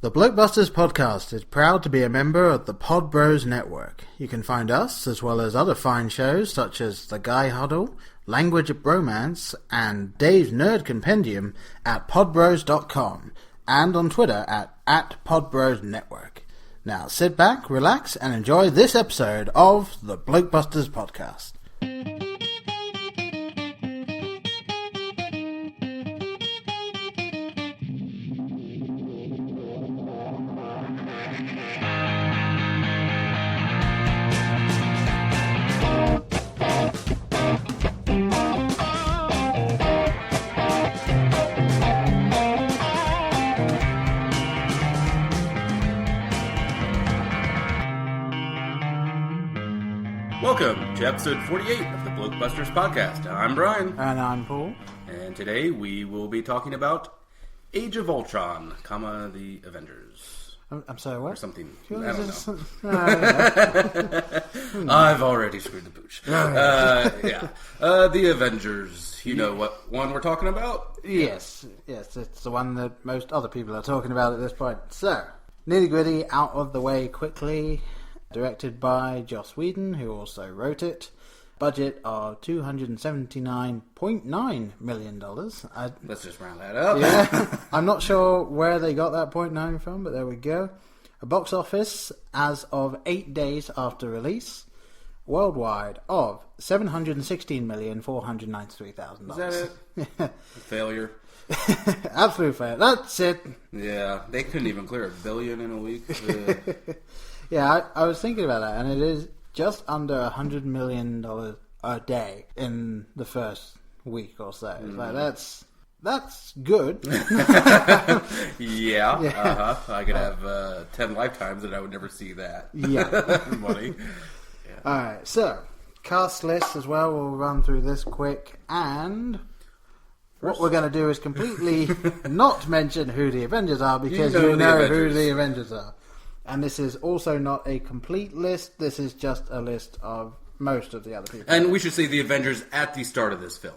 The Blokebusters podcast is proud to be a member of the Pod Bros Network. You can find us, as well as other fine shows such as The Guy Huddle, Language of Bromance, and Dave's Nerd Compendium at podbros.com, and on Twitter at podbrosnetwork. Now sit back, relax, and enjoy this episode of the Blokebusters podcast. Welcome to episode 48 of the Blokebusters podcast. I'm Brian. And I'm Paul. And today we will be talking about Age of Ultron, the Avengers. I'm sorry, what? Or something. I I don't know. don't know. I've already screwed the pooch. The Avengers. You know what one we're talking about? Yes, it's the one that most other people are talking about at this point. So, nitty gritty, out of the way quickly. Directed by Joss Whedon, who also wrote it. Budget of $279.9 million. Let's just round that up. Yeah, I'm not sure where they got that 0.9 from, but there we go. A box office as of 8 days after release, worldwide, of $716,493,000. Is that it? A failure. Absolute failure. That's it. Yeah, they couldn't even clear $1 billion in a week. Yeah, I was thinking about that, and it is just under $100 million a day in the first week or so. It's like, that's good. Yeah. I could have 10 lifetimes and I would never see that. Yeah. Money. Yeah. Alright, so, cast list as well. We'll run through this quick, and what we're going to do is completely not mention who the Avengers are, because you know who the Avengers are. And this is also not a complete list. This is just a list of most of the other people. And we should say the Avengers at the start of this film.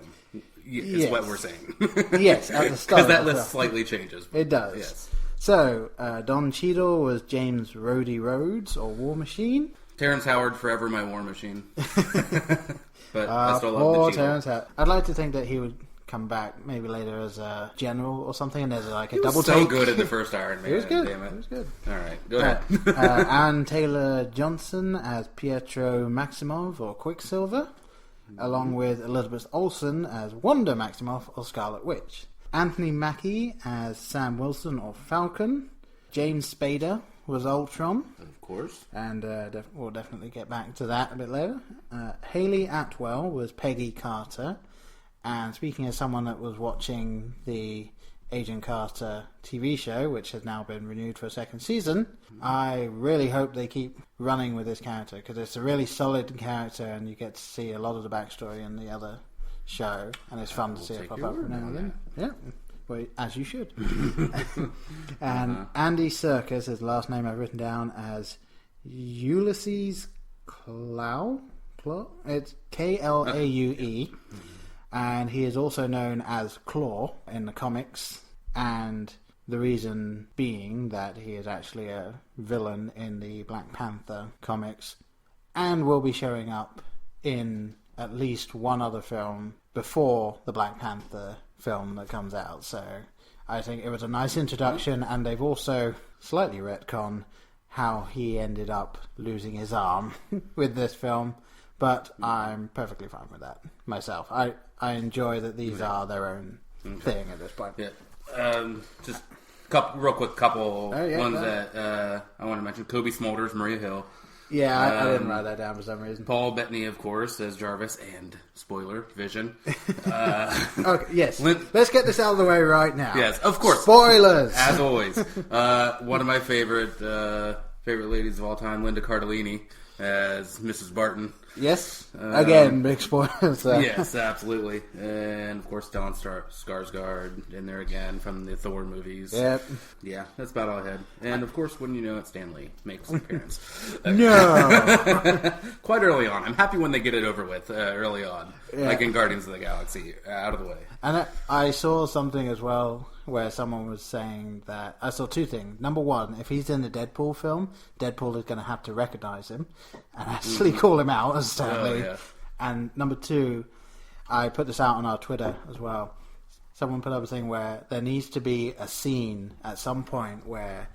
Is what we're saying. Yes, at the start. Because that list slightly changes. It does. Yes. So, Don Cheadle was James Rhodey Rhodes, or War Machine. Terrence Howard, forever my War Machine. But I still love the Cheadle. Terrence Howard. I'd like to think that he would come back maybe later as a general or something, and there's like a double take. He was so good in the first Iron Man. He was good. Damn it. He was good. Alright, go ahead. Ann Taylor Johnson as Pietro Maximoff, or Quicksilver, along with Elizabeth Olsen as Wanda Maximoff, or Scarlet Witch. Anthony Mackie as Sam Wilson, or Falcon. James Spader was Ultron. Of course. And we'll definitely get back to that a bit later. Haley Atwell was Peggy Carter. And speaking as someone that was watching the Agent Carter TV show, which has now been renewed for a second season, I really hope they keep running with this character, because it's a really solid character and you get to see a lot of the backstory in the other show, and it's fun to see it pop up from now and then. Yeah, well, as you should. And Andy Serkis, his last name I've written down as Ulysses Klaue. It's Klaue. And he is also known as Claw in the comics, and the reason being that he is actually a villain in the Black Panther comics, and will be showing up in at least one other film before the Black Panther film that comes out. So I think it was a nice introduction, and they've also slightly retconned how he ended up losing his arm with this film. But I'm perfectly fine with that myself. I enjoy that these are their own thing at this point. Yeah. Just real quick couple ones that I want to mention. Kobe Smulders, Maria Hill. Yeah, I didn't write that down for some reason. Paul Bettany, of course, as Jarvis, and spoiler, Vision. Okay, yes. Let's get this out of the way right now. Yes, of course. Spoilers! As always. One of my favorite ladies of all time, Linda Cardellini, as Mrs. Barton. Yes. Again, big spoilers there. Yes, absolutely. And, of course, Stellan Skarsgård in there again from the Thor movies. Yep. Yeah, that's about all I had. And, of course, wouldn't you know it, Stan Lee makes an appearance. No! Quite early on. I'm happy when they get it over with early on. Yeah. Like in Guardians of the Galaxy, out of the way. And I saw something as well where someone was saying that... I saw two things. Number one, if he's in the Deadpool film, Deadpool is going to have to recognize him and actually call him out as Stan Lee. Yeah. And number two, I put this out on our Twitter as well. Someone put up a thing where there needs to be a scene at some point where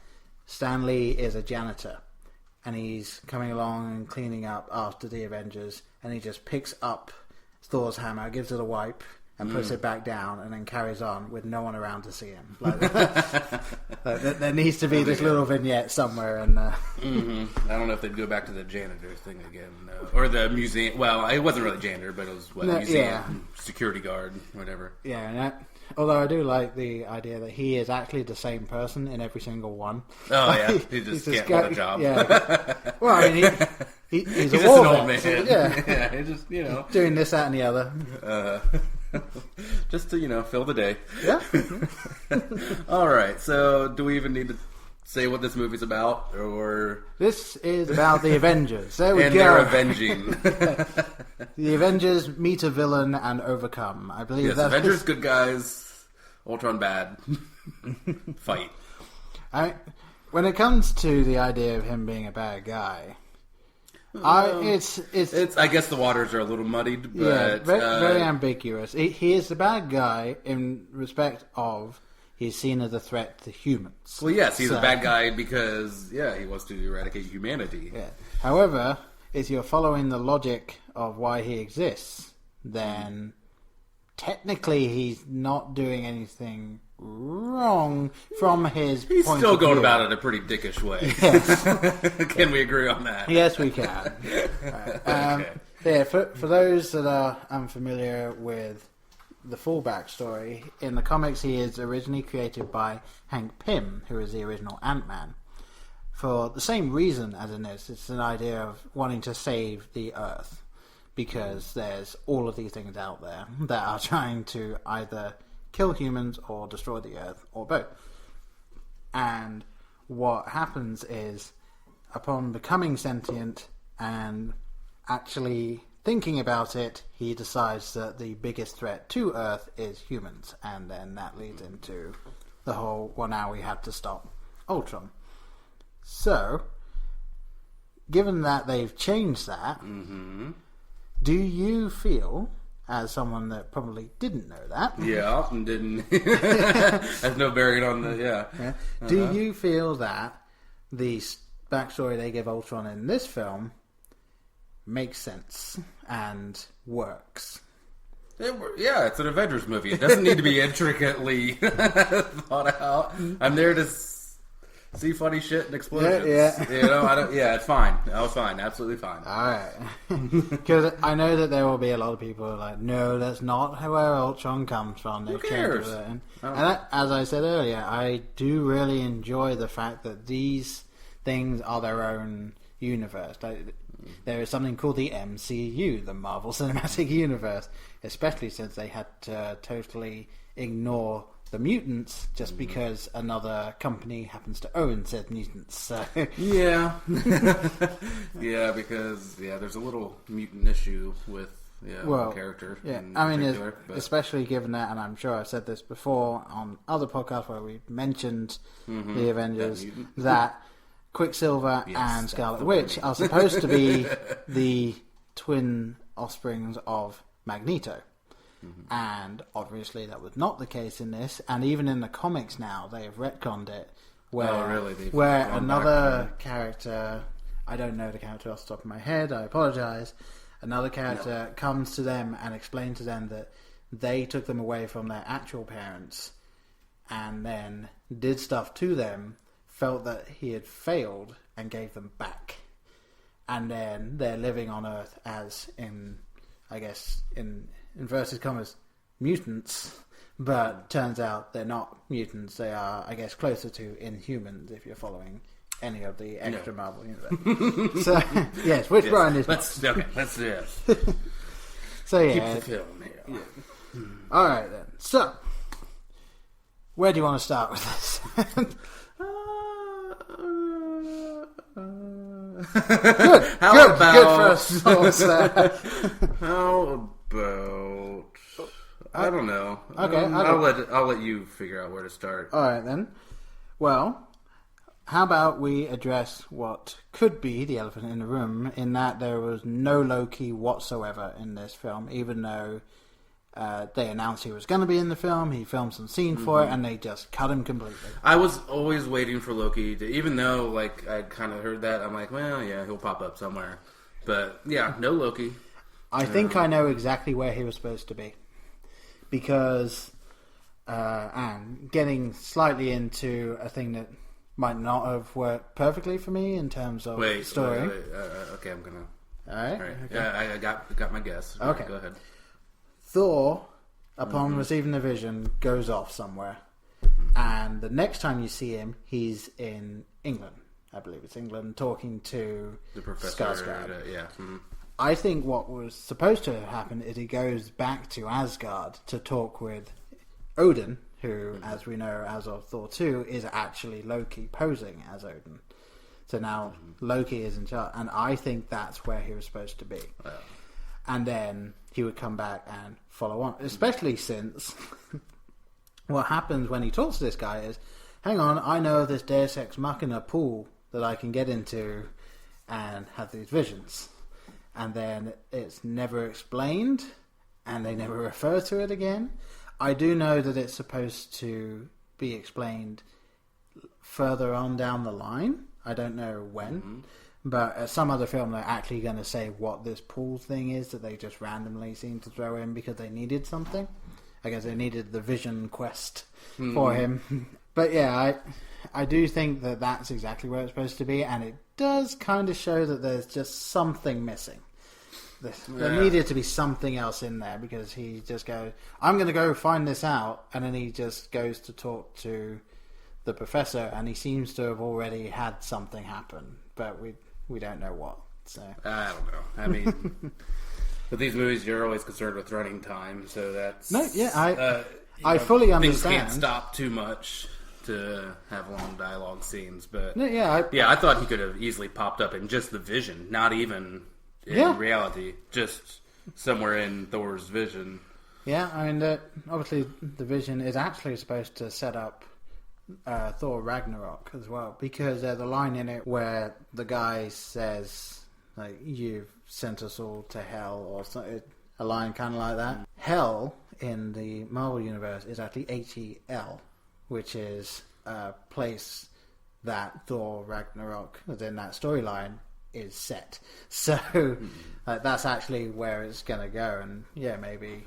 Stan Lee is a janitor and he's coming along and cleaning up after the Avengers, and he just picks up Thor's hammer, gives it a wipe, and puts it back down, and then carries on with no one around to see him. Like, there needs to be this little vignette somewhere. And I don't know if they'd go back to the janitor thing again, or the museum. Well, it wasn't really janitor, but it was museum security guard, whatever. Yeah, and although I do like the idea that he is actually the same person in every single one. Oh yeah, he just can't hold a job. Yeah. Well, I mean, he's just a war an old vet, man. So, Yeah, he just doing this, that, and the other. Just to fill the day. Yeah. All right. So, do we even need to say what this movie's about, or this is about the Avengers? There we and go. They're avenging. The Avengers meet a villain and overcome. I believe yes, that's Avengers good guys, Ultron bad. Fight. When it comes to the idea of him being a bad guy, it's. I guess the waters are a little muddied, but Yeah, very ambiguous. He is the bad guy in respect of he's seen as a threat to humans. Well, yes, he's a bad guy because he wants to eradicate humanity. Yeah. However, if you're following the logic of why he exists, then technically he's not doing anything wrong from his He's point still of going view. about it a pretty dickish way. Yes. Can we agree on that? Yes, we can. Right. Yeah, for those that are unfamiliar with the full backstory, in the comics he is originally created by Hank Pym, who is the original Ant-Man. For the same reason as in this, it's an idea of wanting to save the Earth, because there's all of these things out there that are trying to either kill humans or destroy the Earth, or both. And what happens is, upon becoming sentient and actually thinking about it, he decides that the biggest threat to Earth is humans, and then that leads into the whole, well, now we have to stop Ultron. So, given that they've changed that, do you feel, as someone that probably didn't know that... Yeah, and didn't... has no bearing on the... Do you feel that the backstory they give Ultron in this film makes sense and works? It's an Avengers movie. It doesn't need to be intricately thought out. I'm there to see funny shit and explosions. It's fine. I was fine. Absolutely fine. Alright. Because I know that there will be a lot of people who are like, no, that's not where Ultron comes from. Who cares? And as I said earlier, I do really enjoy the fact that these things are their own universe. There is something called the MCU, the Marvel Cinematic Universe, especially since they had to totally ignore the mutants just because another company happens to own said mutants. So. Yeah. Because there's a little mutant issue with character. Yeah, I mean, especially given that, and I'm sure I've said this before on other podcasts where we mentioned the Avengers, that Quicksilver and Scarlet Witch are supposed to be the twin offsprings of Magneto. And obviously that was not the case in this, and even in the comics now they have retconned it where another character, I don't know the character off the top of my head, I apologise, another character comes to them and explains to them that they took them away from their actual parents and then did stuff to them, felt that he had failed and gave them back, and then they're living on Earth as in inverted commas, mutants, but turns out they're not mutants. They are, I guess, closer to Inhumans if you're following any of the extra Marvel universe. So, yes, which Brian is. Let's do this. So, yeah. Keep the film here. Yeah. All right, then. So, where do you want to start with this? How about first thoughts there. how about I don't know. Okay, I'll let you figure out where to start. All right then. Well, how about we address what could be the elephant in the room, in that there was no Loki whatsoever in this film, even though they announced he was going to be in the film. He filmed some scene for it, and they just cut him completely. I was always waiting for Loki to, even though like I'd kind of heard that, I'm like, well, yeah, he'll pop up somewhere. But yeah, no Loki. I think I know exactly where he was supposed to be. Because, and getting slightly into a thing that might not have worked perfectly for me in terms of story. Wait. Okay, I'm gonna. All right. Okay. Yeah, I got my guess. Okay. Go ahead. Thor, upon receiving the vision, goes off somewhere, and the next time you see him, he's in England. I believe it's England, talking to The Professor. Skarsgård. Yeah. I think what was supposed to happen is he goes back to Asgard to talk with Odin, who, as we know, as of Thor 2, is actually Loki posing as Odin. So now Loki is in charge, and I think that's where he was supposed to be. And then he would come back and follow on, especially since what happens when he talks to this guy is, hang on, I know of this Deus Ex Machina pool that I can get into and have these visions. And then it's never explained, and they never refer to it again. I do know that it's supposed to be explained further on down the line. I don't know when. But at some other film, they're actually going to say what this pool thing is that they just randomly seem to throw in because they needed something. I guess they needed the vision quest for him. But yeah, I do think that that's exactly where it's supposed to be, and it does kind of show that there's just something missing. There needed to be something else in there, because he just goes, I'm going to go find this out, and then he just goes to talk to the professor, and he seems to have already had something happen, but we don't know what. So I don't know. I mean, with these movies, you're always concerned with running time, so that's... No, yeah, I fully understand. Things can't stop too much to have long dialogue scenes, but... No, yeah, I thought he could have easily popped up in just the vision, not even in reality, just somewhere in Thor's vision. Yeah, I mean, obviously the vision is actually supposed to set up Thor Ragnarok as well, because there's a line in it where the guy says, like, you've sent us all to hell, or something, a line kind of like that. Hell in the Marvel universe is actually Hel, which is a place that Thor Ragnarok, within that storyline, is set. So that's actually where it's going to go. And yeah, maybe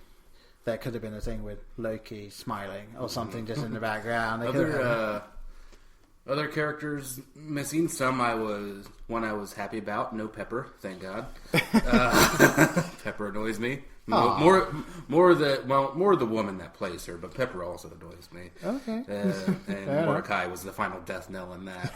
there could have been a thing with Loki smiling or something just in the background. Other characters missing. Some I was happy about. No Pepper, thank God. Pepper annoys me. More the woman that plays her, but Pepper also annoys me. Okay. And Mordecai was the final death knell in that.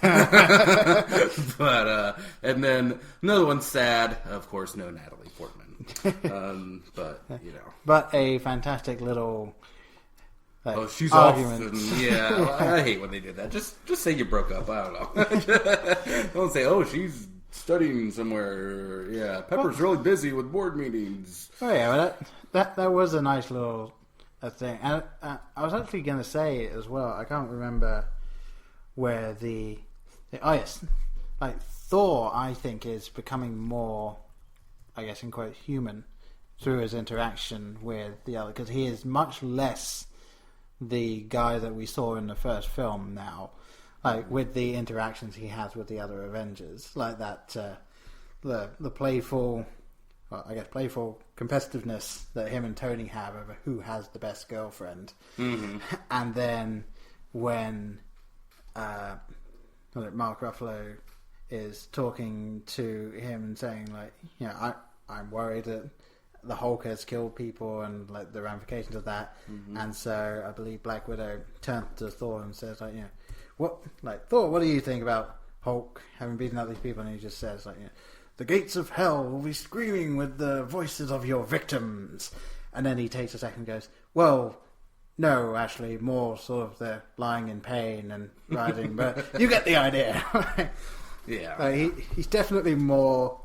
But and then another one sad, of course, no Natalie Portman. But you know, but a fantastic little. She's argument. off. Yeah, I hate when they did that. Just say you broke up. I don't know. Don't say, she's studying somewhere. Yeah, Pepper's really busy with board meetings. Oh yeah, well, that was a nice little thing. And I was actually going to say as well. I can't remember where like Thor, I think, is becoming more, I guess in quotes, human through his interaction with the other, because he is much less the guy that we saw in the first film now, like with the interactions he has with the other Avengers, like that the playful competitiveness that him and Tony have over who has the best girlfriend. And then when Mark Ruffalo is talking to him and saying, like, you know, I'm worried that the Hulk has killed people and like the ramifications of that, and so I believe Black Widow turns to Thor and says, like, you know, Thor, what do you think about Hulk having beaten up these people? And he just says, like, you know, the gates of hell will be screaming with the voices of your victims. And then he takes a second and goes, well, no, actually, more sort of they're lying in pain and writhing, but you get the idea. Yeah, he's definitely more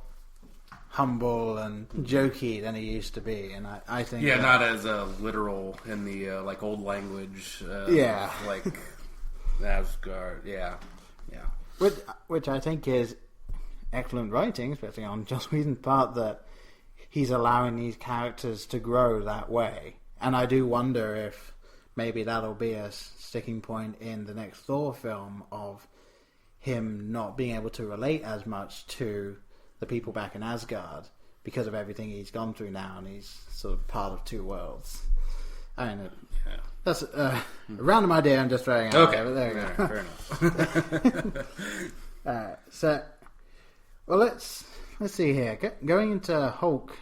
humble and jokey than he used to be, and I think not as literal in the like old language. Like Asgard. Yeah. Which I think is excellent writing, especially on Joss Whedon's part, that he's allowing these characters to grow that way. And I do wonder if maybe that'll be a sticking point in the next Thor film of him not being able to relate as much to the people back in Asgard because of everything he's gone through now, and he's sort of part of two worlds. I mean, that's a random idea I'm just throwing out there, but there you go. Fair enough. So, well, let's see here. Going into Hulk,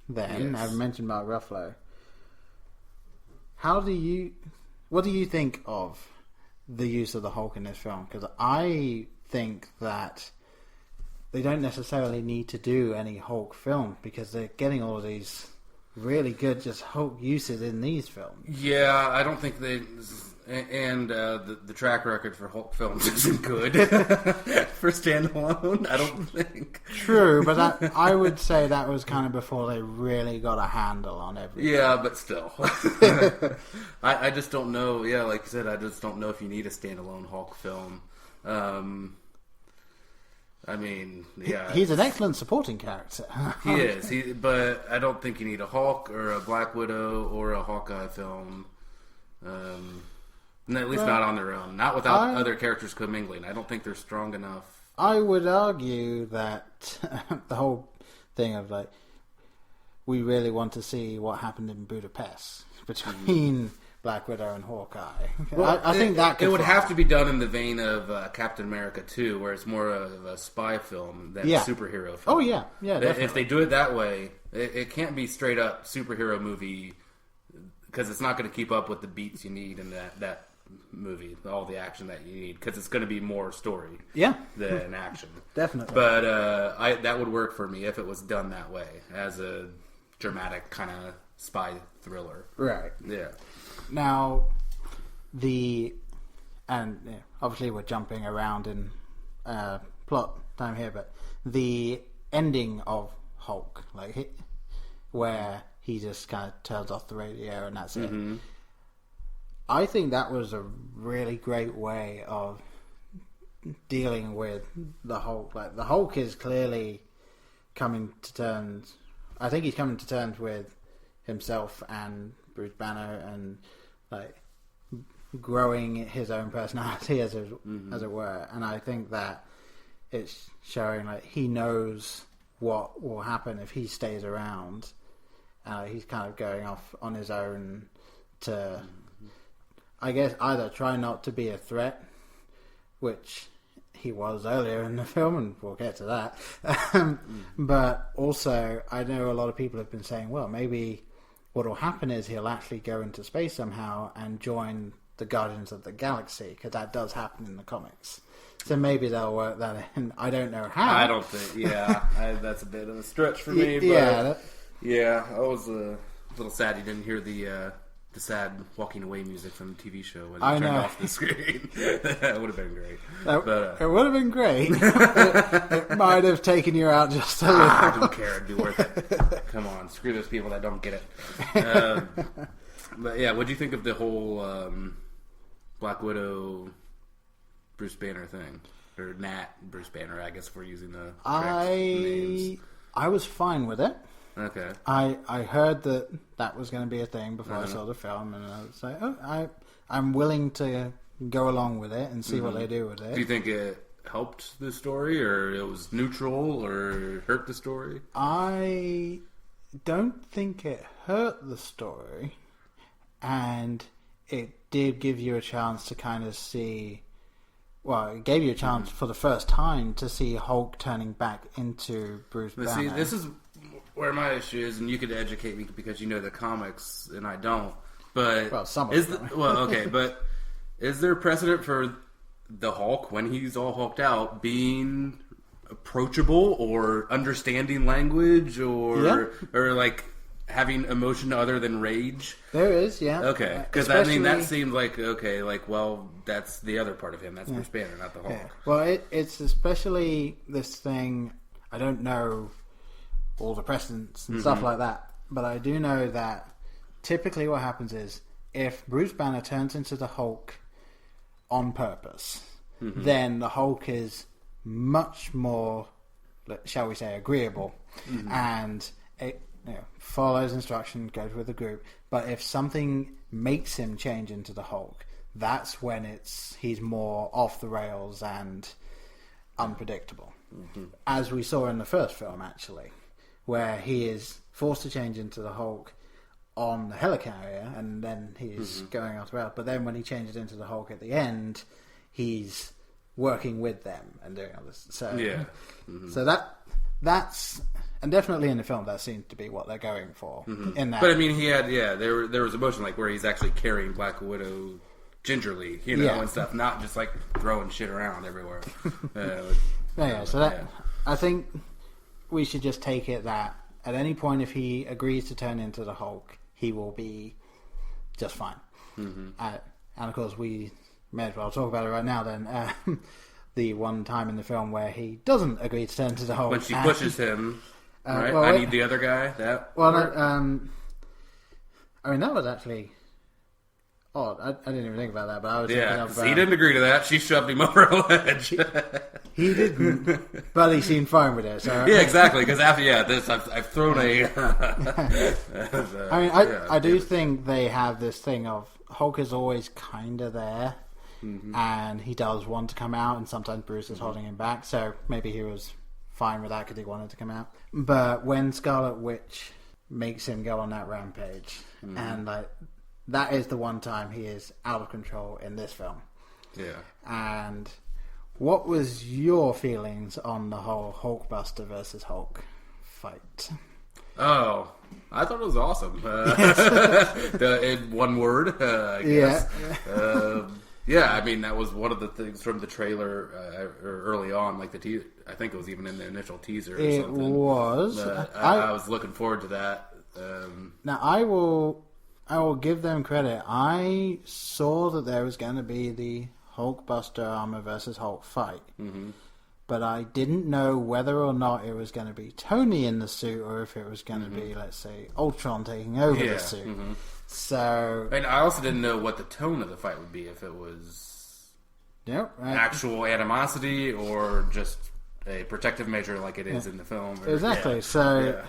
then, I've mentioned Mark Ruffalo. What do you think of the use of the Hulk in this film? Because I think that they don't necessarily need to do any Hulk film because they're getting all of these really good just Hulk uses in these films. Yeah, I don't think they... And the track record for Hulk films isn't good for standalone, I don't think. True, but I would say that was kind of before they really got a handle on everything. Yeah, but still. I just don't know. Yeah, like you said, I just don't know if you need a standalone Hulk film. I mean, yeah. He's an excellent supporting character. He is. But I don't think you need a Hulk or a Black Widow or a Hawkeye film. At least not on their own. Not without other characters commingling. I don't think they're strong enough. I would argue that the whole thing of like, we really want to see what happened in Budapest between Black Widow and Hawkeye. Well, I think that it would have to be done in the vein of Captain America 2, where it's more of a spy film than a superhero film. Oh, yeah. Yeah, definitely. If they do it that way, it can't be straight up superhero movie because it's not going to keep up with the beats you need in that movie, all the action that you need, because it's going to be more story than action. Definitely. But that would work for me if it was done that way, as a dramatic kind of spy thriller. Right. Yeah. Now, obviously we're jumping around in plot time here, but the ending of Hulk, where he just kind of turns off the radio and that's it. I think that was a really great way of dealing with the Hulk. Like, the Hulk is clearly coming to terms. I think he's coming to terms with himself and Bruce Banner, and like growing his own personality, as it were. And I think that it's showing like he knows what will happen if he stays around. He's kind of going off on his own to, I guess, either try not to be a threat, which he was earlier in the film, and we'll get to that. But also, I know a lot of people have been saying, well, maybe what will happen is he'll actually go into space somehow and join the Guardians of the Galaxy, because that does happen in the comics. So maybe they'll work that in. I don't know how. I don't think, that's a bit of a stretch for me. But I was a little sad you didn't hear the sad walking away music from the TV show when they turned off the screen. That would have been great. It would have been great. It might have taken you out just a little. I don't care. It'd be worth it. Come on. Screw those people that don't get it. But yeah, what do you think of the whole Black Widow Bruce Banner thing? Or Nat Bruce Banner, I guess, if we're using the correct names. I was fine with it. Okay. I heard that was going to be a thing before I saw the film, and I was like, I'm willing to go along with it and see what they do with it. Do you think it helped the story, or it was neutral, or hurt the story? I don't think it hurt the story, and it did give you a chance to kind of see. Well, it gave you a chance for the first time to see Hulk turning back into Bruce Banner. See, this is where my issue is, and you could educate me because you know the comics and I don't. But but is there precedent for the Hulk, when he's all hulked out, being approachable or understanding language or like having emotion other than rage? There is, yeah. Okay, because I mean that seemed like that's the other part of him. That's Bruce Banner, not the Hulk. Yeah. Well, it's especially this thing. I don't know all the precedents and stuff like that. But I do know that typically what happens is if Bruce Banner turns into the Hulk on purpose, then the Hulk is much more, shall we say, agreeable, and it follows instructions, goes with the group. But if something makes him change into the Hulk, that's when he's more off the rails and unpredictable. As we saw in the first film, actually, where he is forced to change into the Hulk on the helicarrier, and then he's going off the rails. But then when he changes into the Hulk at the end, he's working with them and doing all this. So, so that's... And definitely in the film, that seems to be what they're going for. In that, but I mean, he had there was a motion like where he's actually carrying Black Widow gingerly, and stuff, not just like throwing shit around everywhere. I think we should just take it that at any point, if he agrees to turn into the Hulk, he will be just fine. And of course, we may as well talk about it right now. Then the one time in the film where he doesn't agree to turn into the Hulk, when she pushes him. Right, well, I need the other guy. I mean, that was actually odd. I didn't even think about that, but I was thinking of... he didn't agree to that. She shoved him over a ledge. He didn't, but he seemed fine with it. So exactly. Because after this, I've thrown a. I mean, I do think they have this thing of Hulk is always kind of there, and he does want to come out, and sometimes Bruce is holding him back. So maybe he was fine with that because he wanted to come out. But when Scarlet Witch makes him go on that rampage, and that is the one time he is out of control in this film. Yeah. And what was your feelings on the whole Hulkbuster versus Hulk fight? Oh, I thought it was awesome. In one word, I guess. Yeah, I mean, that was one of the things from the trailer early on, like the I think it was even in the initial teaser or something. It was. I was looking forward to that. Now, I will give them credit. I saw that there was going to be the Hulkbuster armor versus Hulk fight. But I didn't know whether or not it was going to be Tony in the suit or if it was going to be, let's say, Ultron taking over the suit. So, and I also didn't know what the tone of the fight would be, if it was actual animosity or just a protective measure like it is in the film. Exactly. So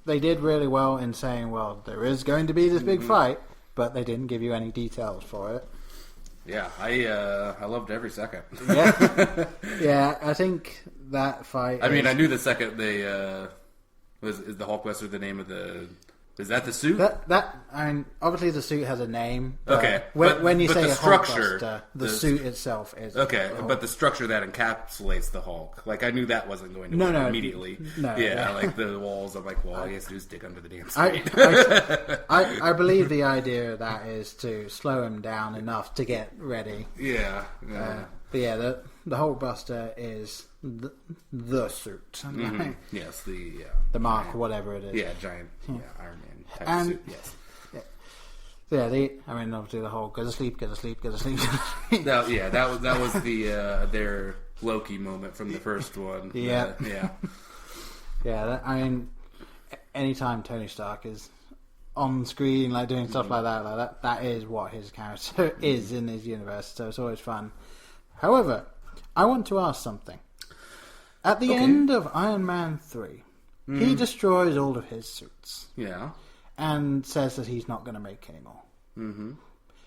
they did really well in saying, well, there is going to be this big fight, but they didn't give you any details for it. Yeah, I loved every second. Yeah, I think that fight... I mean, I knew the second they... is the Hulkbuster the name of the... Is that the suit? I mean, obviously the suit has a name. Okay. When you say the a structure, Hulkbuster, the suit itself is... Okay, but the structure that encapsulates the Hulk. Like, I knew that wasn't going to work immediately. Like the walls, I'm like, well, all he has to do is dig under the damn suit. I believe the idea of that is to slow him down enough to get ready. Yeah. But yeah, the Hulkbuster is the suit. Yes, the mark, giant, whatever it is. Yeah, giant Iron Man type suit. Yes. I mean, obviously the whole go to sleep. That was the their Loki moment from the first one. Yeah. I mean, anytime Tony Stark is on screen, like doing stuff like that is what his character is in his universe. So it's always fun. However, I want to ask something. At the end of Iron Man 3, he destroys all of his suits. Yeah. And says that he's not going to make any more.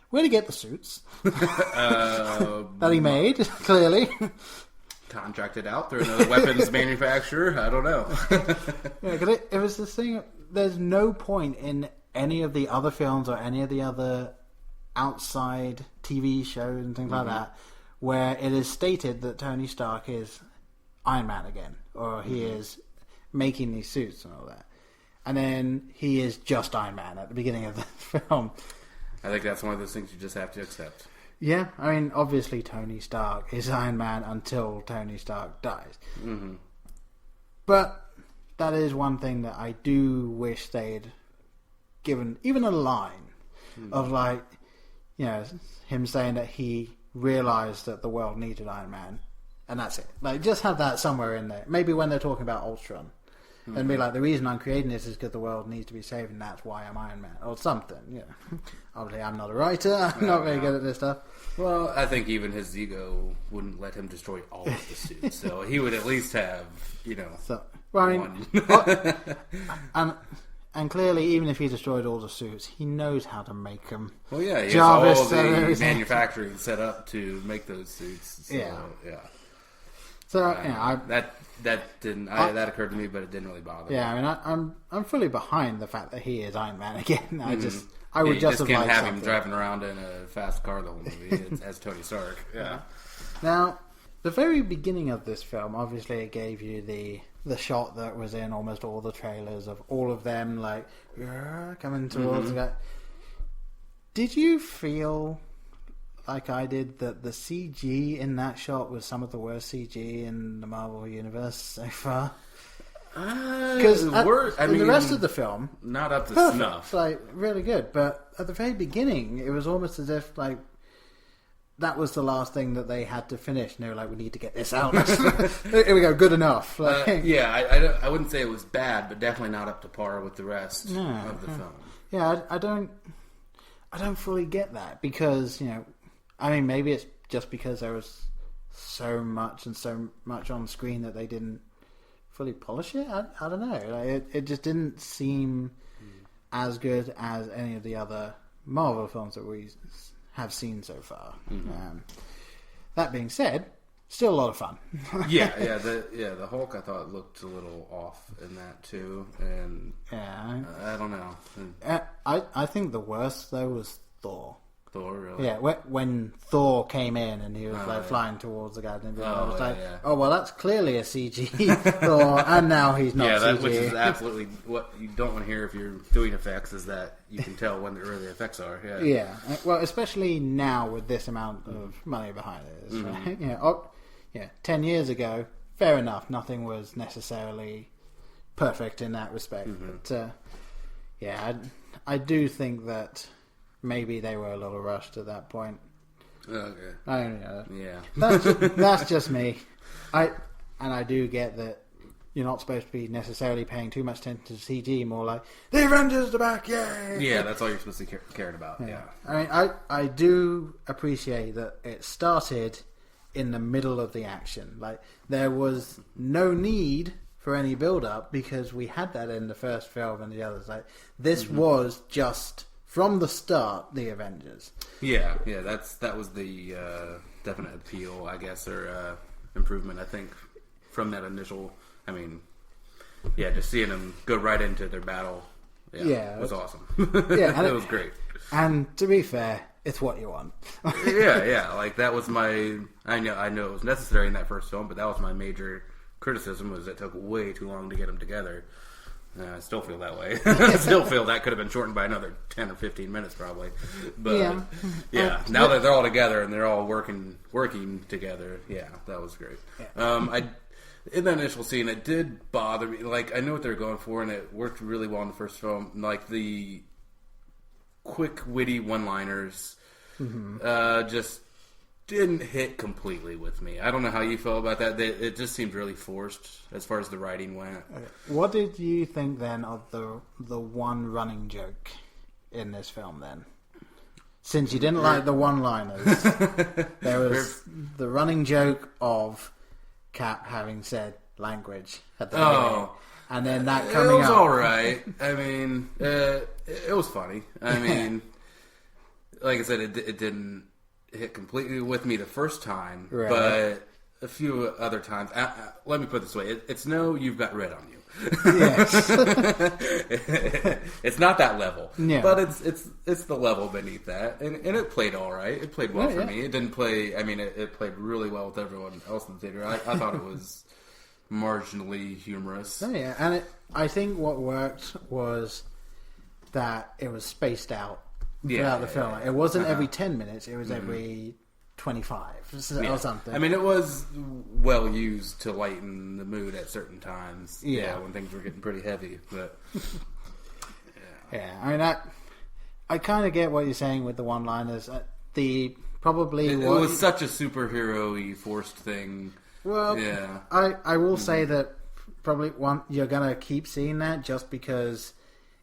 Where'd he get the suits? That he made, clearly. Contracted out through another weapons manufacturer. I don't know. Because it was this thing. There's no point in any of the other films or any of the other outside TV shows and things like that where it is stated that Tony Stark is Iron Man again, or he is making these suits and all that. And then he is just Iron Man at the beginning of the film. I think that's one of those things you just have to accept. Yeah, I mean, obviously Tony Stark is Iron Man until Tony Stark dies. But that is one thing that I do wish they'd given even a line of, like, you know, him saying that he realised that the world needed Iron Man, and that's it. Like, just have that somewhere in there. Maybe when they're talking about Ultron, and be like, the reason I'm creating this is because the world needs to be saved, and that's why I'm Iron Man, or something. Obviously, I'm not a writer. I'm not very good at this stuff. Well, I think even his ego wouldn't let him destroy all of the suits, so he would at least have, one. And clearly, even if he destroyed all the suits, he knows how to make them. Well, yeah, he has all the manufacturing set up to make those suits. So, yeah. So that occurred to me, but it didn't really bother me. Yeah, I mean, I'm fully behind the fact that he is Iron Man again. I would just can't like have something. him driving around in a fast car the whole movie as Tony Stark. Yeah. Now, the very beginning of this film, obviously, it gave you the shot that was in almost all the trailers of all of them coming towards the guy. Did you feel like I did that the CG in that shot was some of the worst CG in the Marvel universe so far? Because the rest of the film, not up to perfect, snuff, like really good. But at the very beginning, it was almost as if like that was the last thing that they had to finish. And they were like, "We need to get this out." Here we go, good enough. I wouldn't say it was bad, but definitely not up to par with the rest of the film. Yeah, I don't fully get that because maybe it's just because there was so much on screen that they didn't fully polish it. I don't know. It just didn't seem as good as any of the other Marvel films that we have seen so far. That being said, still a lot of fun. The Hulk I thought looked a little off in that too, and I don't know. I think the worst though was Thor. Thor, really? Yeah, when Thor came in and he was flying towards the guy, and I was like, "Oh well, that's clearly a CG Thor," and now he's not CG. Which is absolutely what you don't want to hear if you're doing effects, is that you can tell when the early effects are. Yeah. Well, especially now with this amount of money behind it. Right? 10 years ago, fair enough, nothing was necessarily perfect in that respect. But I do think that maybe they were a little rushed at that point. Okay. I don't know. Yeah. That's just me. I do get that you're not supposed to be necessarily paying too much attention to CG, more like, the Avengers are back, yay! Yeah, that's all you're supposed to be caring about, yeah. I mean, I do appreciate that it started in the middle of the action. Like, there was no need for any build-up because we had that in the first film and the others. Like, this was just, from the start, the Avengers. Yeah, that was the definite appeal, I guess, or improvement, I think, from that initial... I mean, just seeing them go right into their battle, was awesome. Yeah, it was great. And to be fair, it's what you want. Like that was my. I know it was necessary in that first film, but that was my major criticism: was it took way too long to get them together. I still feel that way. I still feel that could have been shortened by another 10 or 15 minutes, probably. But now that they're all together and they're all working together, that was great. Yeah. In that initial scene, it did bother me. Like, I knew what they were going for, and it worked really well in the first film. Like, the quick, witty one-liners just didn't hit completely with me. I don't know how you felt about that. It just seemed really forced as far as the writing went. Okay. What did you think, then, of the one running joke in this film, then? Since you didn't like the one-liners, there was the running joke of Cap having said language at the beginning, and then that coming up. It was alright. I mean, it was funny. I mean, like I said, it didn't hit completely with me the first time, but a few other times. Let me put it this way: it's no, you've got red on you. Yes. It's not that level, but it's the level beneath that, and it played all right. It played well for me. It didn't play. I mean, it played really well with everyone else in the theater. I thought it was marginally humorous. And I think what worked was that it was spaced out throughout the film. It wasn't every 10 minutes. It was every 25 or something. I mean, it was well used to lighten the mood at certain times. When things were getting pretty heavy. But I mean, I kind of get what you're saying with the one-liners. It was such a superhero-y forced thing. Well, I will say that probably you're gonna keep seeing that just because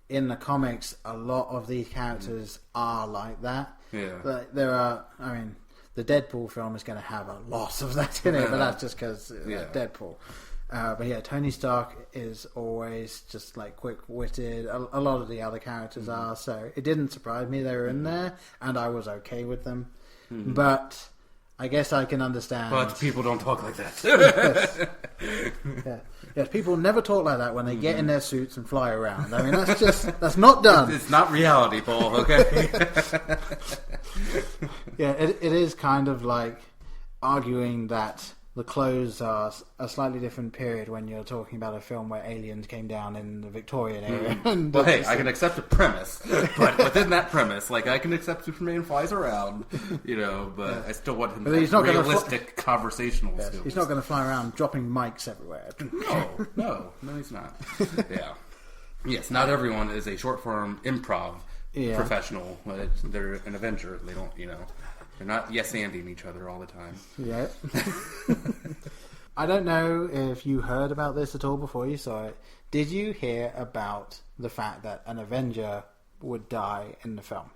in the comics a lot of these characters are like that. Yeah. But there are, I mean, the Deadpool film is going to have a lot of that in it, but that's just because Deadpool. But yeah, Tony Stark is always just like quick-witted. A lot of the other characters are, so it didn't surprise me they were in there, and I was okay with them. But I guess I can understand. But people don't talk like that. Yes, people never talk like that when they get in their suits and fly around. I mean, that's not done. It's not reality, Paul, okay? Yeah, it is kind of like arguing that the clothes are a slightly different period when you're talking about a film where aliens came down in the Victorian era. Well, hey, I can accept a premise, but within that premise, like, I can accept Superman flies around, but I still want him to have realistic conversational skills. He's not going to fly around dropping mics everywhere. No, he's not. Yeah. Yes, not everyone is a short-form improv professional. They're an Avenger. They don't, they're not yes-anding each other all the time. Yeah. I don't know if you heard about this at all before you saw it. Did you hear about the fact that an Avenger would die in the film?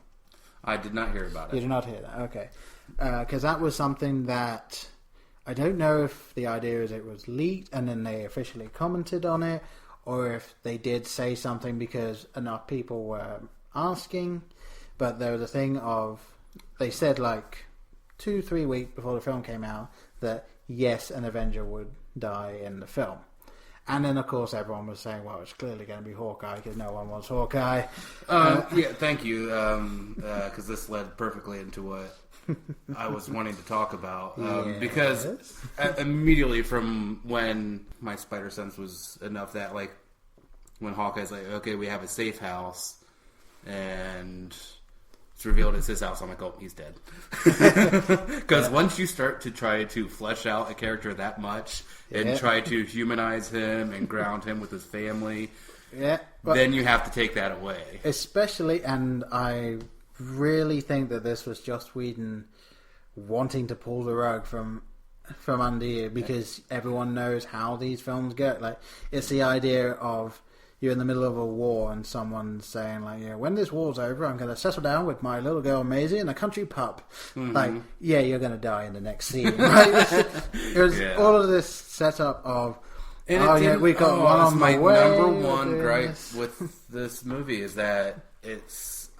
I did not hear about it. You did not hear that? Okay. Because that was something that... I don't know if the idea is it was leaked and then they officially commented on it, or if they did say something because enough people were asking. But there was a thing of... They said like 2-3 weeks before the film came out that yes, an Avenger would die in the film. And then of course everyone was saying, well, it's clearly going to be Hawkeye because no one wants Hawkeye. Yeah, thank you, because this led perfectly into what I was wanting to talk about. Because immediately from when my spider sense was enough that like when Hawkeye's like, okay, we have a safe house and... It's revealed it's his house. I'm like, oh, he's dead. Because once you start to try to flesh out a character that much and try to humanize him and ground him with his family, then you have to take that away. Especially, and I really think that this was Joss Whedon wanting to pull the rug from under you because everyone knows how these films go. Like, it's the idea of you're in the middle of a war and someone's saying like, when this war's over, I'm going to settle down with my little girl Maisie in a country pub. Like, you're going to die in the next scene. Right? It was all of this setup of, we got one on my way. My number one gripe with this movie is that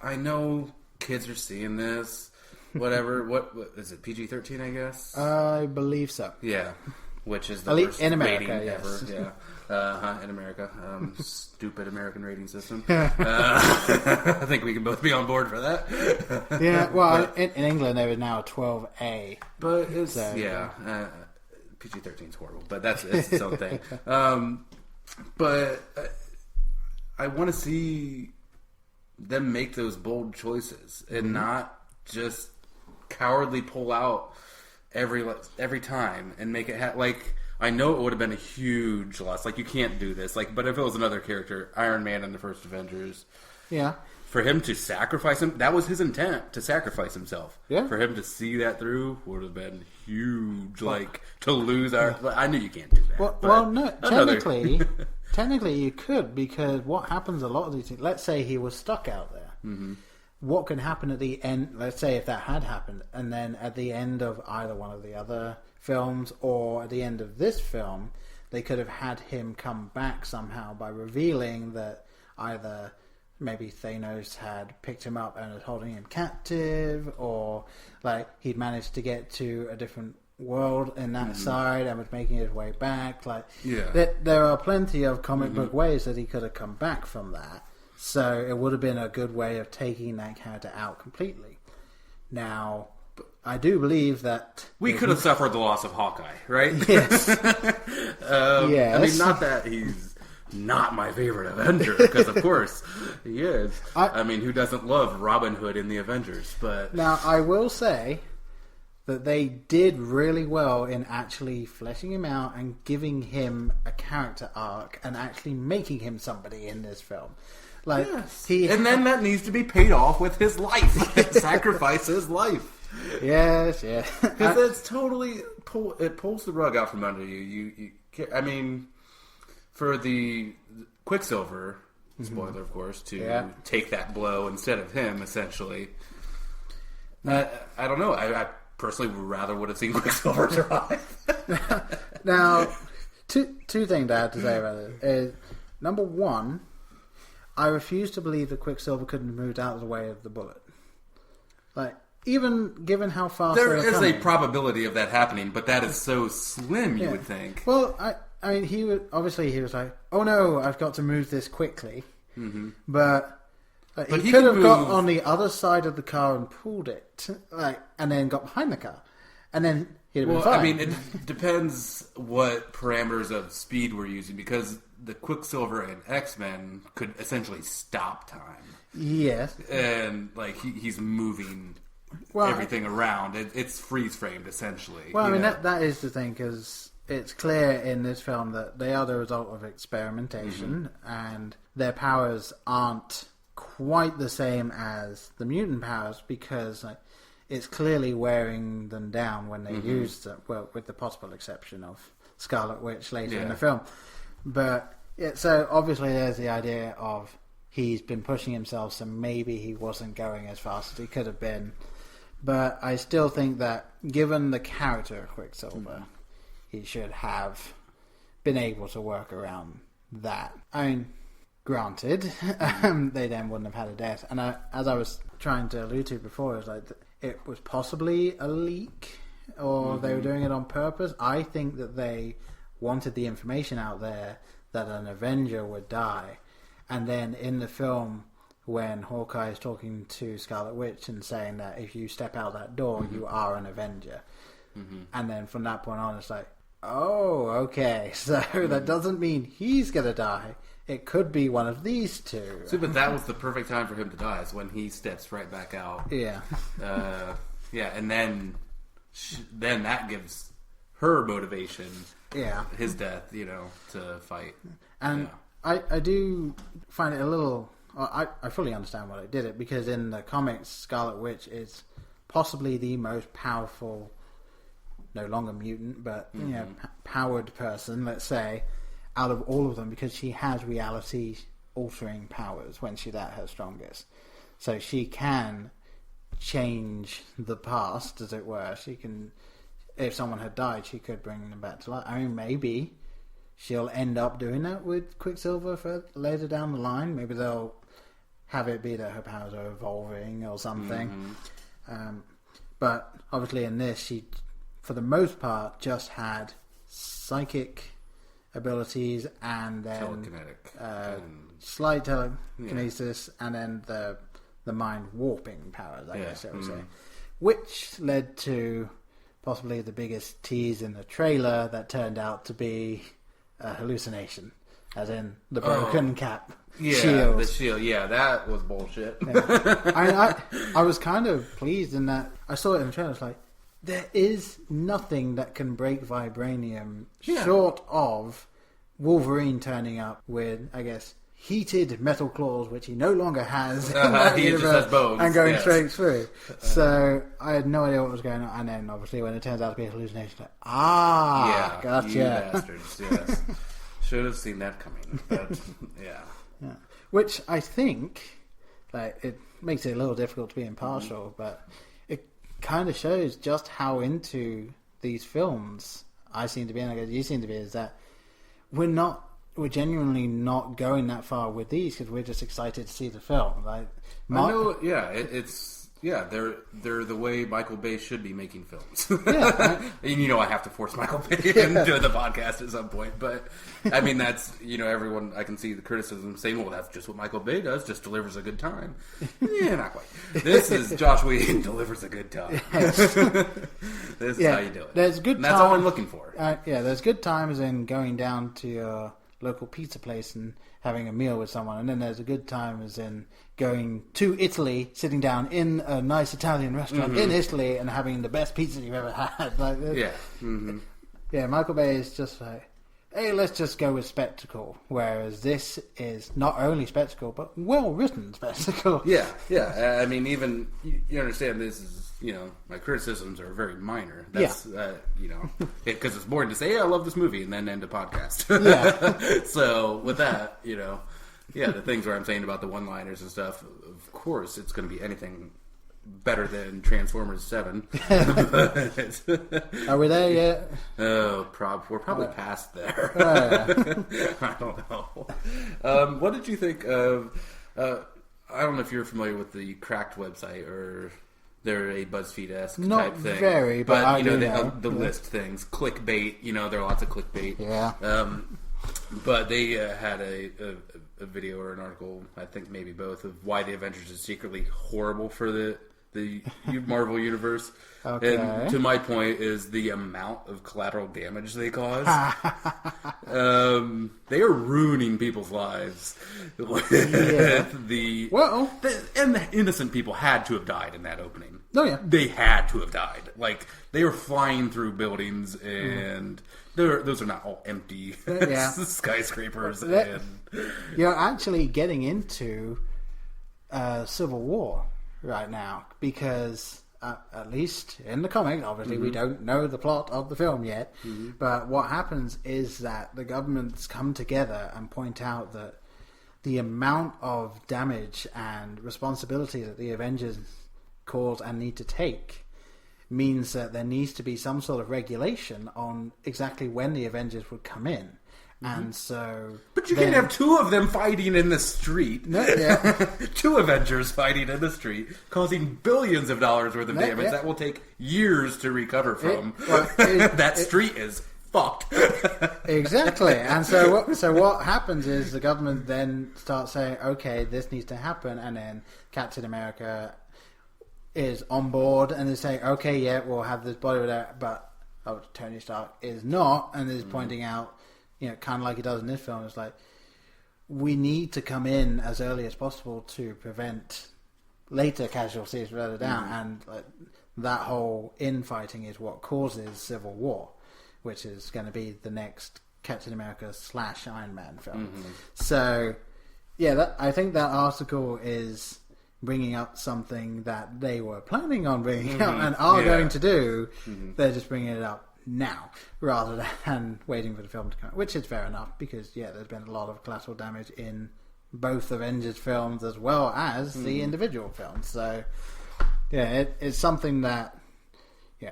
I know kids are seeing this, whatever. What is it, PG-13, I guess? I believe so. Yeah. Which is the worst in America, rating yes. ever. Yeah. In America. Stupid American rating system. I think we can both be on board for that. Yeah, well, in England they were now 12A. But it's, PG-13 is horrible, but it's its own thing. But I want to see them make those bold choices and not just cowardly pull out every time and make it like I know it would have been a huge loss. Like, you can't do this. Like, but if it was another character, Iron Man in the first Avengers, for him to sacrifice him, that was his intent, to sacrifice himself. Yeah. For him to see that through would have been huge. Like, to lose our... I knew you can't do that. Well, no. Technically you could, because what happens a lot of these things... Let's say he was stuck out there. Mm-hmm. What can happen at the end... Let's say if that had happened, and then at the end of either one of the other films, or at the end of this film, they could have had him come back somehow by revealing that either... Maybe Thanos had picked him up and was holding him captive, or like he'd managed to get to a different world in that side and was making his way back. Like, there are plenty of comic book ways that he could have come back from that. So it would have been a good way of taking that character out completely. Now, I do believe that we could have suffered the loss of Hawkeye, right? Yes. Yes. I mean, not that he's not my favorite Avenger, because of course he is. I mean, who doesn't love Robin Hood in the Avengers? But now I will say that they did really well in actually fleshing him out and giving him a character arc and actually making him somebody in this film. Like, yes. And then that needs to be paid off with his life. Sacrifice his life. Yes, yeah. Because it's totally it pulls the rug out from under you. I mean, for the Quicksilver, spoiler of course, to take that blow instead of him, essentially. I don't know. I personally would have seen Quicksilver survive. Now, two things I have to say about it is, number one, I refuse to believe that Quicksilver couldn't have moved out of the way of the bullet. Like, even given how fast there is a probability of that happening, but that is so slim, you would think. Well, I mean, he was like, "Oh no, I've got to move this quickly," but he could have got on the other side of the car and pulled it, and then got behind the car, and then he'd have been fine. I mean, it depends what parameters of speed we're using, because the Quicksilver and X-Men could essentially stop time. Yes, and like he's moving everything around. It's freeze framed essentially. Well, I mean that is the thing, because it's clear in this film that they are the result of experimentation, and their powers aren't quite the same as the mutant powers, because it's clearly wearing them down when they use them. Well, with the possible exception of Scarlet Witch later in the film. But so obviously there's the idea of he's been pushing himself, so maybe he wasn't going as fast as he could have been. But I still think that, given the character of Quicksilver, he should have been able to work around that. I mean, granted, they then wouldn't have had a death. And as I was trying to allude to before, it was like it was possibly a leak, or they were doing it on purpose. I think that they wanted the information out there that an Avenger would die. And then in the film, when Hawkeye is talking to Scarlet Witch and saying that if you step out that door, you are an Avenger. And then from that point on, it's like, oh, okay, so that doesn't mean he's going to die. It could be one of these two. See, but that was the perfect time for him to die, is when he steps right back out. Yeah. And then that gives her motivation. Yeah. His death, to fight. And I do find it a little... I fully understand why they did it, because in the comics, Scarlet Witch is possibly the most powerful, no longer mutant, but powered person, let's say, out of all of them, because she has reality-altering powers when she's at her strongest. So she can change the past, as it were. She can, if someone had died, she could bring them back to life. I mean, maybe she'll end up doing that with Quicksilver for later down the line. Maybe they'll have it be that her powers are evolving or something. But obviously in this, she, for the most part, just had psychic abilities and then telekinetic, slight telekinesis, and then the mind warping powers, I guess I would say, which led to possibly the biggest tease in the trailer that turned out to be a hallucination, as in the broken cap. Shield. The shield. Yeah, that was bullshit. I was kind of pleased in that I saw it in the trailer. It's like, there is nothing that can break vibranium short of Wolverine turning up with, I guess, heated metal claws, which he no longer has. He just has bones. And going straight through. So I had no idea what was going on. And then obviously when it turns out to be a hallucination, like, gotcha. You bastards, yes. Should have seen that coming. But, yeah. Which I think, it makes it a little difficult to be impartial, but it kind of shows just how into these films I seem to be, and I guess you seem to be, is that we're genuinely not going that far with these, because we're just excited to see the film. I know, they're the way Michael Bay should be making films. And I have to force Michael Bay into the podcast at some point. But I mean, that's everyone. I can see the criticism saying, "Well, that's just what Michael Bay does. Just delivers a good time." Yeah, not quite. This is Josh Whedon delivers a good time. This is how you do it. There's good. That's all I'm looking for. There's good times in going down to your local pizza place and having a meal with someone, and then there's a good time as in going to Italy, sitting down in a nice Italian restaurant in Italy and having the best pizza you've ever had. Michael Bay is just like, hey, let's just go with spectacle. Whereas this is not only spectacle, but well-written spectacle. Yeah, yeah. I mean, even, you understand this is, my criticisms are very minor. That's, because it's boring to say, I love this movie, and then end a podcast. Yeah. So, with that, the things where I'm saying about the one-liners and stuff, of course, it's going to be anything better than Transformers 7. Are we there yet? Oh, we're probably past there. I don't know. What did you think of... I don't know if you're familiar with the Cracked website, or they're a BuzzFeed-esque type thing. Not very, but I do know. The list things. Clickbait, there are lots of clickbait. Yeah. But they had a video or an article, I think maybe both, of why the Avengers is secretly horrible for the Marvel Universe. Okay. And to my point is the amount of collateral damage they cause. They are ruining people's lives. Yeah. And the innocent people had to have died in that opening. Oh yeah, they had to have died. Like, they were flying through buildings, and those are not all empty skyscrapers. You're actually getting into Civil War right now, because at least in the comic, obviously we don't know the plot of the film yet, but what happens is that the governments come together and point out that the amount of damage and responsibility that the Avengers cause and need to take means that there needs to be some sort of regulation on exactly when the Avengers would come in. And so... But you can't have two of them fighting in the street. No, yeah. Two Avengers fighting in the street, causing billions of dollars worth of damage that will take years to recover from. That street is fucked. Exactly. And so what happens is the government then starts saying, okay, this needs to happen, and then Captain America is on board, and they say, okay, yeah, we'll have this body there, but Tony Stark is not, and is pointing out, kind of like he does in this film, it's like, we need to come in as early as possible to prevent later casualties further down, and that whole infighting is what causes Civil War, which is going to be the next Captain America / Iron Man film. So, I think that article is bringing up something that they were planning on bringing up and are going to do. They're just bringing it up now rather than waiting for the film to come out, which is fair enough, because there's been a lot of collateral damage in both Avengers films as well as the individual films. So it's something that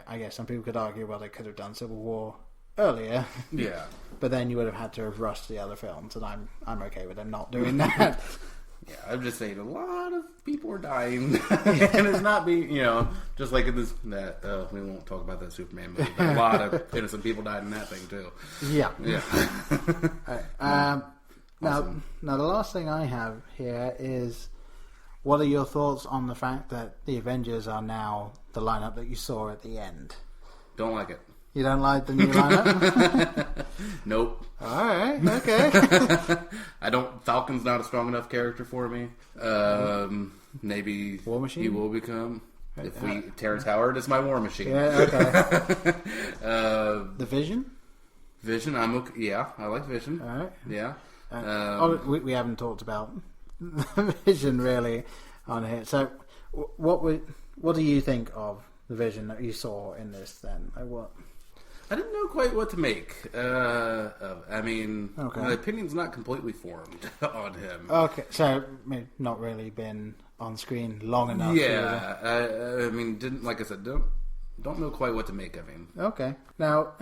I guess some people could argue, well, they could have done Civil War earlier, but then you would have had to have rushed the other films, and I'm okay with them not doing that. Yeah, I'm just saying a lot of people are dying, and it's not being, just like in this, we won't talk about that Superman movie, but a lot of innocent people died in that thing too. Yeah. Right. Now the last thing I have here is, what are your thoughts on the fact that the Avengers are now the lineup that you saw at the end? Don't like it. You don't like the new lineup? Nope. Alright, okay. Falcon's not a strong enough character for me. Maybe War Machine? he will become. Terrence Howard is my War Machine. Yeah, okay. The Vision? Vision, I'm okay. Yeah, I like Vision. Alright. Yeah. We haven't talked about Vision really on here. So, what do you think of the Vision that you saw in this then? I didn't know quite what to make of. I mean, my opinion's not completely formed on him. Okay, so not really been on screen long enough. Yeah, I mean, like I said, don't know quite what to make of him. Okay, now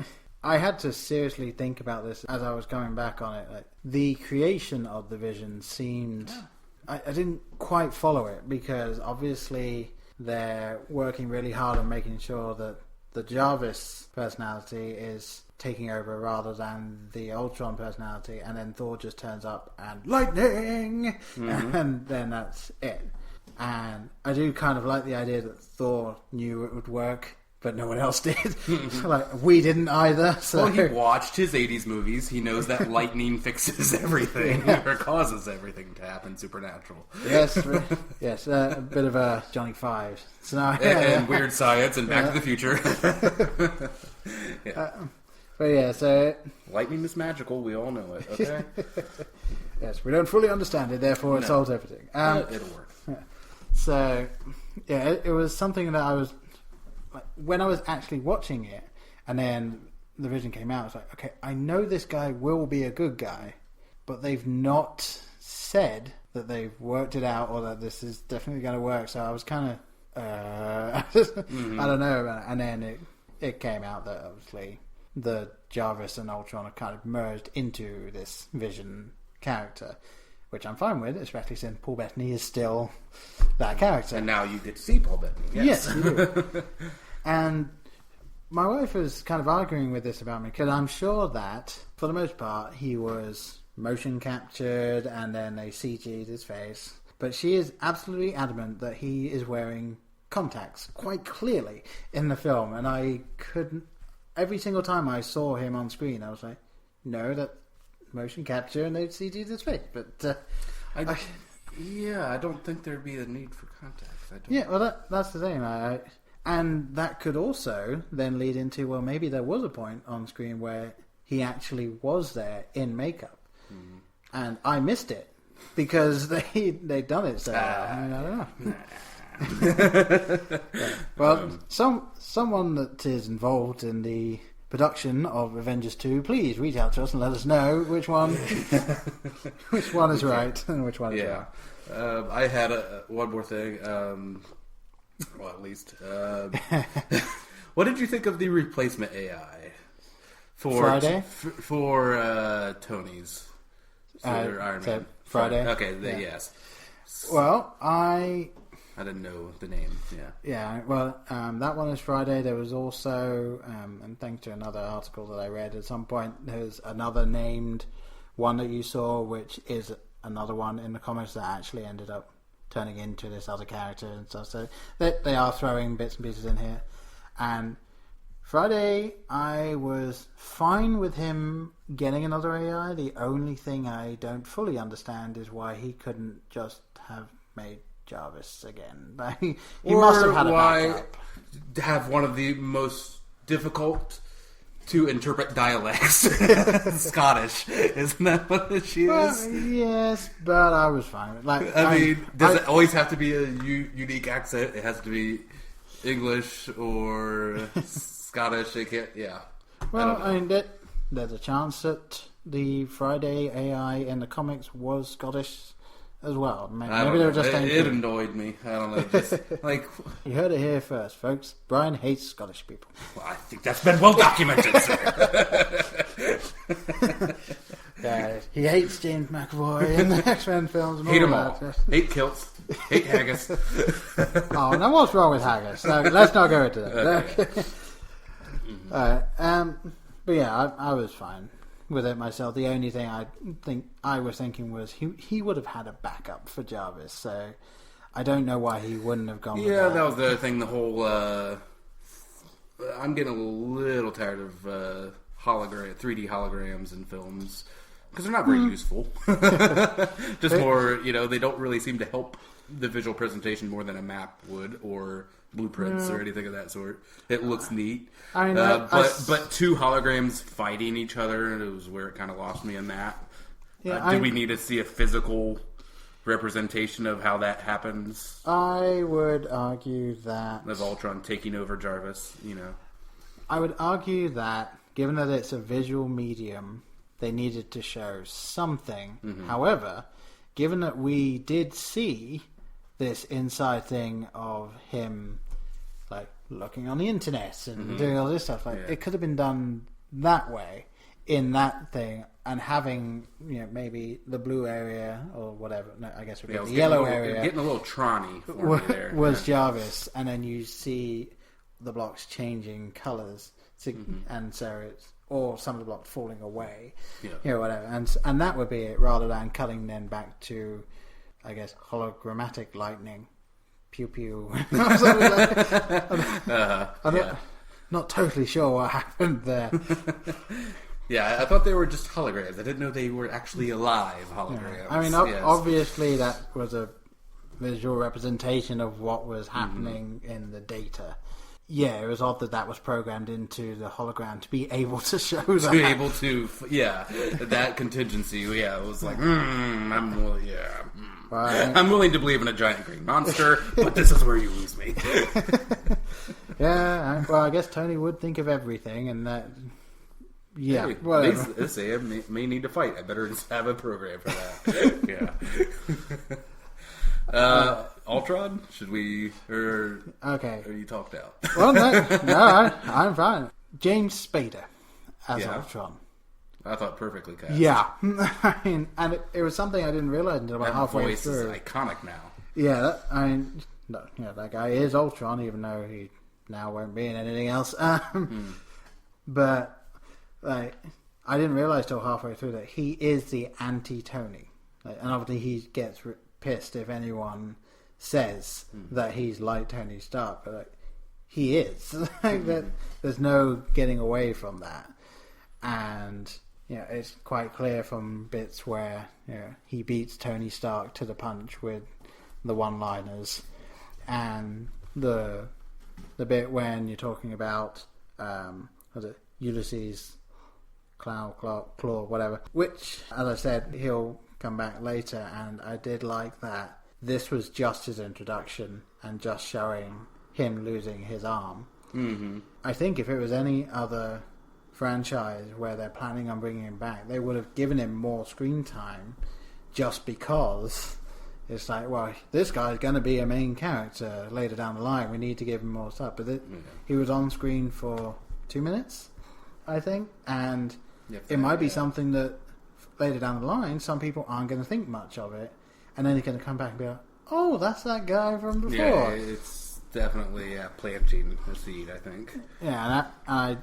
I had to seriously think about this as I was going back on it. Like, the creation of the Vision seemed, I didn't quite follow it, because obviously they're working really hard on making sure that the Jarvis personality is taking over rather than the Ultron personality, and then Thor just turns up and lightning, and then that's it. And I do kind of like the idea that Thor knew it would work, but no one else did. Like, we didn't either. So. Well, he watched his 80s movies. He knows that lightning fixes everything, or causes everything to happen supernatural. Yes, a bit of a Johnny Five. So now, and Weird Science and Back to the Future. But yeah, so... Lightning is magical, we all know it, okay? Yes, we don't fully understand it, therefore it solves everything. It'll work. So, yeah, it was something that I was... Like, when I was actually watching it, and then the vision came out, I was like, okay, I know this guy will be a good guy, but they've not said that they've worked it out or that this is definitely going to work. So I was kind of... I don't know about it. And then it came out that obviously the Jarvis and Ultron are kind of merged into this Vision character, which I'm fine with, especially since Paul Bettany is still that character. And now you get to see Paul Bettany. Yes, you do. And my wife was kind of arguing with this about me, because I'm sure that, for the most part, he was motion captured and then they CG'd his face. But she is absolutely adamant that he is wearing contacts, quite clearly, in the film. And I couldn't... Every single time I saw him on screen, I was like, no, that's motion capture and they'd CG'd his face. But... I don't think there'd be a need for contacts. Yeah, well, that's the thing. And that could also then lead into, well, maybe there was a point on screen where he actually was there in makeup. Mm-hmm. And I missed it because they'd done it so I don't know. Yeah. Well, someone that is involved in the production of Avengers 2, please reach out to us and let us know which one is right and which one is wrong. I had one more thing. Well, at least. What did you think of the replacement AI for Friday? For Tony's Iron Man? Friday. Okay. Yes. Well, I didn't know the name. Yeah. Well, that one is Friday. There was also, and thanks to another article that I read at some point, there's another named one that you saw, which is another one in the comics that actually ended up turning into this other character and stuff. So they are throwing bits and pieces in here. And Friday, I was fine with him getting another AI. The only thing I don't fully understand is why he couldn't just have made Jarvis again. He must have had a backup. Have one of the most difficult to interpret dialects. Scottish, isn't that what she is? Yes, but I was fine. I mean, does it always have to be a unique accent? It has to be English or Scottish. It can't. Yeah. Well, I mean, there's a chance that the Friday AI in the comics was Scottish as well. Maybe they were just it annoyed me. I don't know. Just like you heard it here first, folks. Brian hates Scottish people. Well, I think that's been well documented, sir. Yeah, he hates James McAvoy in the X-Men films. And hate them all. Hate kilts. Hate haggis. Oh, now what's wrong with haggis? No, let's not go into that. Okay. But yeah, I was fine with it myself. The only thing I was thinking was he would have had a backup for Jarvis, so I don't know why he wouldn't have gone with that. Yeah, that was the other thing, the whole I'm getting a little tired of 3D holograms in films because they're not very useful. Just more, they don't really seem to help the visual presentation more than a map would or blueprints or anything of that sort. It looks neat. I mean, but two holograms fighting each other, it was where it kind of lost me in that. Yeah, do we need to see a physical representation of how that happens? I would argue that... Of Ultron taking over Jarvis, I would argue that, given that it's a visual medium, they needed to show something. Mm-hmm. However, given that we did see this inside thing of him looking on the internet and doing all this stuff, it could have been done that way in that thing, and having maybe the blue area or whatever, no, I guess it would be the yellow area, getting a little Tron-y for me there. Was Jarvis, and then you see the blocks changing colours and so it's, or some of the blocks falling away, whatever, and that would be it, rather than cutting then back to, I guess, hologrammatic lightning. Pew pew. I'm not totally sure what happened there. Yeah, I thought they were just holograms. I didn't know they were actually alive holograms. I mean, obviously that was a visual representation of what was happening in the data. Yeah, it was odd that was programmed into the hologram to be able to show that. To be able to, that contingency, it was like, I'm willing to believe in a giant green monster, but this is where you lose me. Yeah, well, I guess Tony would think of everything, and that... Yeah, hey, whatever. They say I may need to fight. I better just have a program for that. Ultron? Should we... Okay. Are you talked out? Well, no, I'm fine. James Spader as Ultron. I thought perfectly cast. Yeah. I mean, and it was something I didn't realize until about halfway through. That voice is iconic now. Yeah, that guy is Ultron, even though he now won't be in anything else. But... Like, I didn't realize till halfway through that he is the anti-Tony. Like, and obviously he gets pissed if anyone says that he's like Tony Stark, but like, he is. There's no getting away from that. And it's quite clear from bits where he beats Tony Stark to the punch with the one-liners, and the bit when you're talking about was it Ulysses Claw, whatever. Which, as I said, he'll come back later, and I did like that. This was just his introduction and just showing him losing his arm. Mm-hmm. I think if it was any other franchise where they're planning on bringing him back, they would have given him more screen time, just because it's like, well, this guy's going to be a main character later down the line. We need to give him more stuff. But he was on screen for 2 minutes, I think, and it might be something that later down the line some people aren't going to think much of it, and then he's going to come back and be like, oh, that's that guy from before. Yeah, it's definitely planting the seed, I think. Yeah, and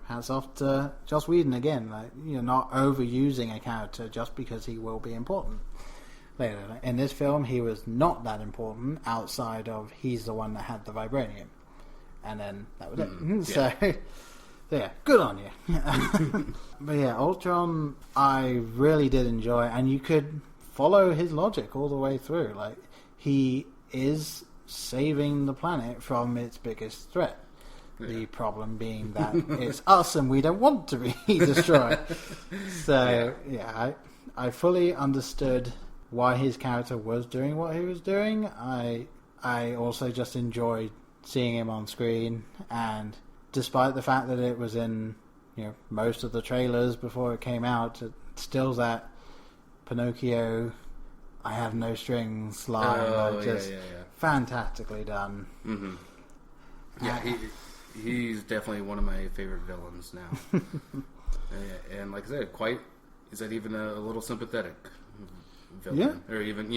hats off to Joss Whedon again, like, not overusing a character just because he will be important later. In this film, he was not that important outside of he's the one that had the vibranium, and then that was it. So yeah, good on you. But yeah, Ultron, I really did enjoy, and you could follow his logic all the way through. Like, he is saving the planet from its biggest threat. Yeah. The problem being that it's us and we don't want to be destroyed. So I fully understood why his character was doing what he was doing. I also just enjoyed seeing him on screen, and despite the fact that it was in most of the trailers before it came out, it's still that Pinocchio, I have no strings line. Fantastically done. Mm-hmm. Yeah, he's definitely one of my favorite villains now. And like I said, is that even a little sympathetic villain? Or even,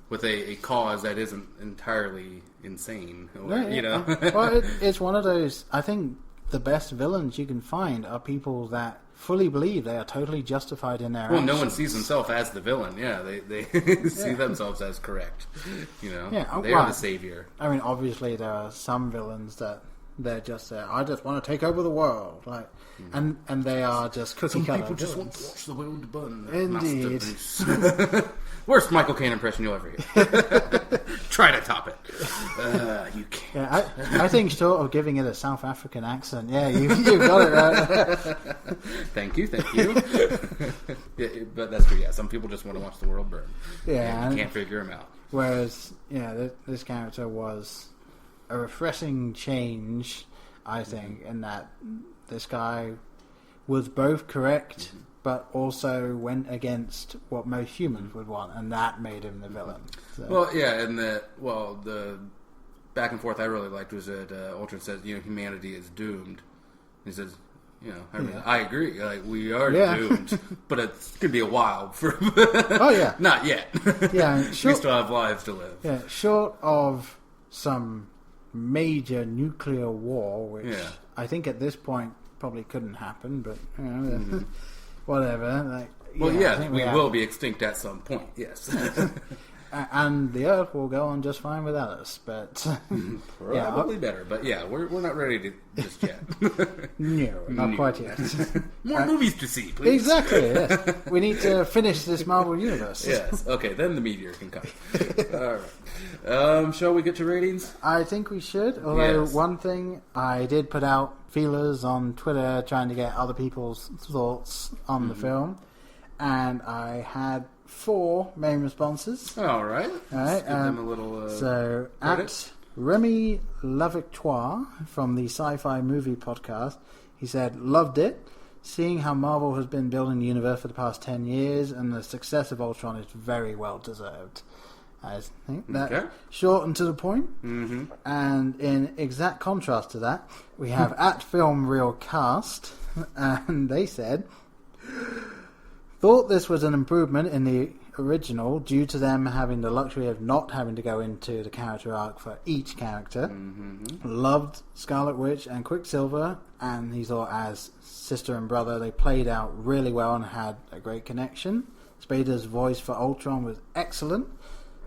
with a cause that isn't entirely insane. Or, Well, it's one of those, I think the best villains you can find are people that fully believe they are totally justified in their actions. No one sees himself as the villain. Yeah, they see themselves as correct. They are the savior. I mean, obviously there are some villains that they're just there. I just want to take over the world, like, and they are just cookie cutter. People just want to watch the world burn. Indeed. Worst Michael Caine impression you'll ever hear. Try to top it. You can't. Yeah, I think sort of giving it a South African accent. Yeah, you got it right. Thank you. But that's true. Yeah, some people just want to watch the world burn. Yeah, and you can't figure them out. Whereas, this character was a refreshing change, I think, in that this guy was both correct, but also went against what most humans would want, and that made him the villain. So. Well, yeah, and the back and forth I really liked was that Ultron says, humanity is doomed. He says, I agree. Like, we are doomed, but it's gonna be a while. Not yet. Yeah, we still have lives to live. Yeah, short of some major nuclear war, which I think at this point probably couldn't happen, but whatever. Like, we will be extinct at some point. Yes. And the Earth will go on just fine without us, but probably better. But yeah, we're not ready to just yet. No, not quite yet. More movies to see, please. Exactly. Yes, we need to finish this Marvel universe. Yes. Okay, then the meteor can come. All right. Shall we get to ratings? I think we should. Although one thing, I did put out feelers on Twitter trying to get other people's thoughts on the film, and I had 4 main responses. All right. Give them a little. So credit. at Remy Lavictoire from the Sci-Fi Movie Podcast, he said, "Loved it. Seeing how Marvel has been building the universe for the past 10 years, and the success of Ultron is very well deserved." I think that short and to the point. Mm-hmm. And in exact contrast to that, we have at Film Real Cast, and they said, "Thought this was an improvement in the original due to them having the luxury of not having to go into the character arc for each character. Mm-hmm. Loved Scarlet Witch and Quicksilver, and he thought as sister and brother they played out really well and had a great connection. Spader's voice for Ultron was excellent.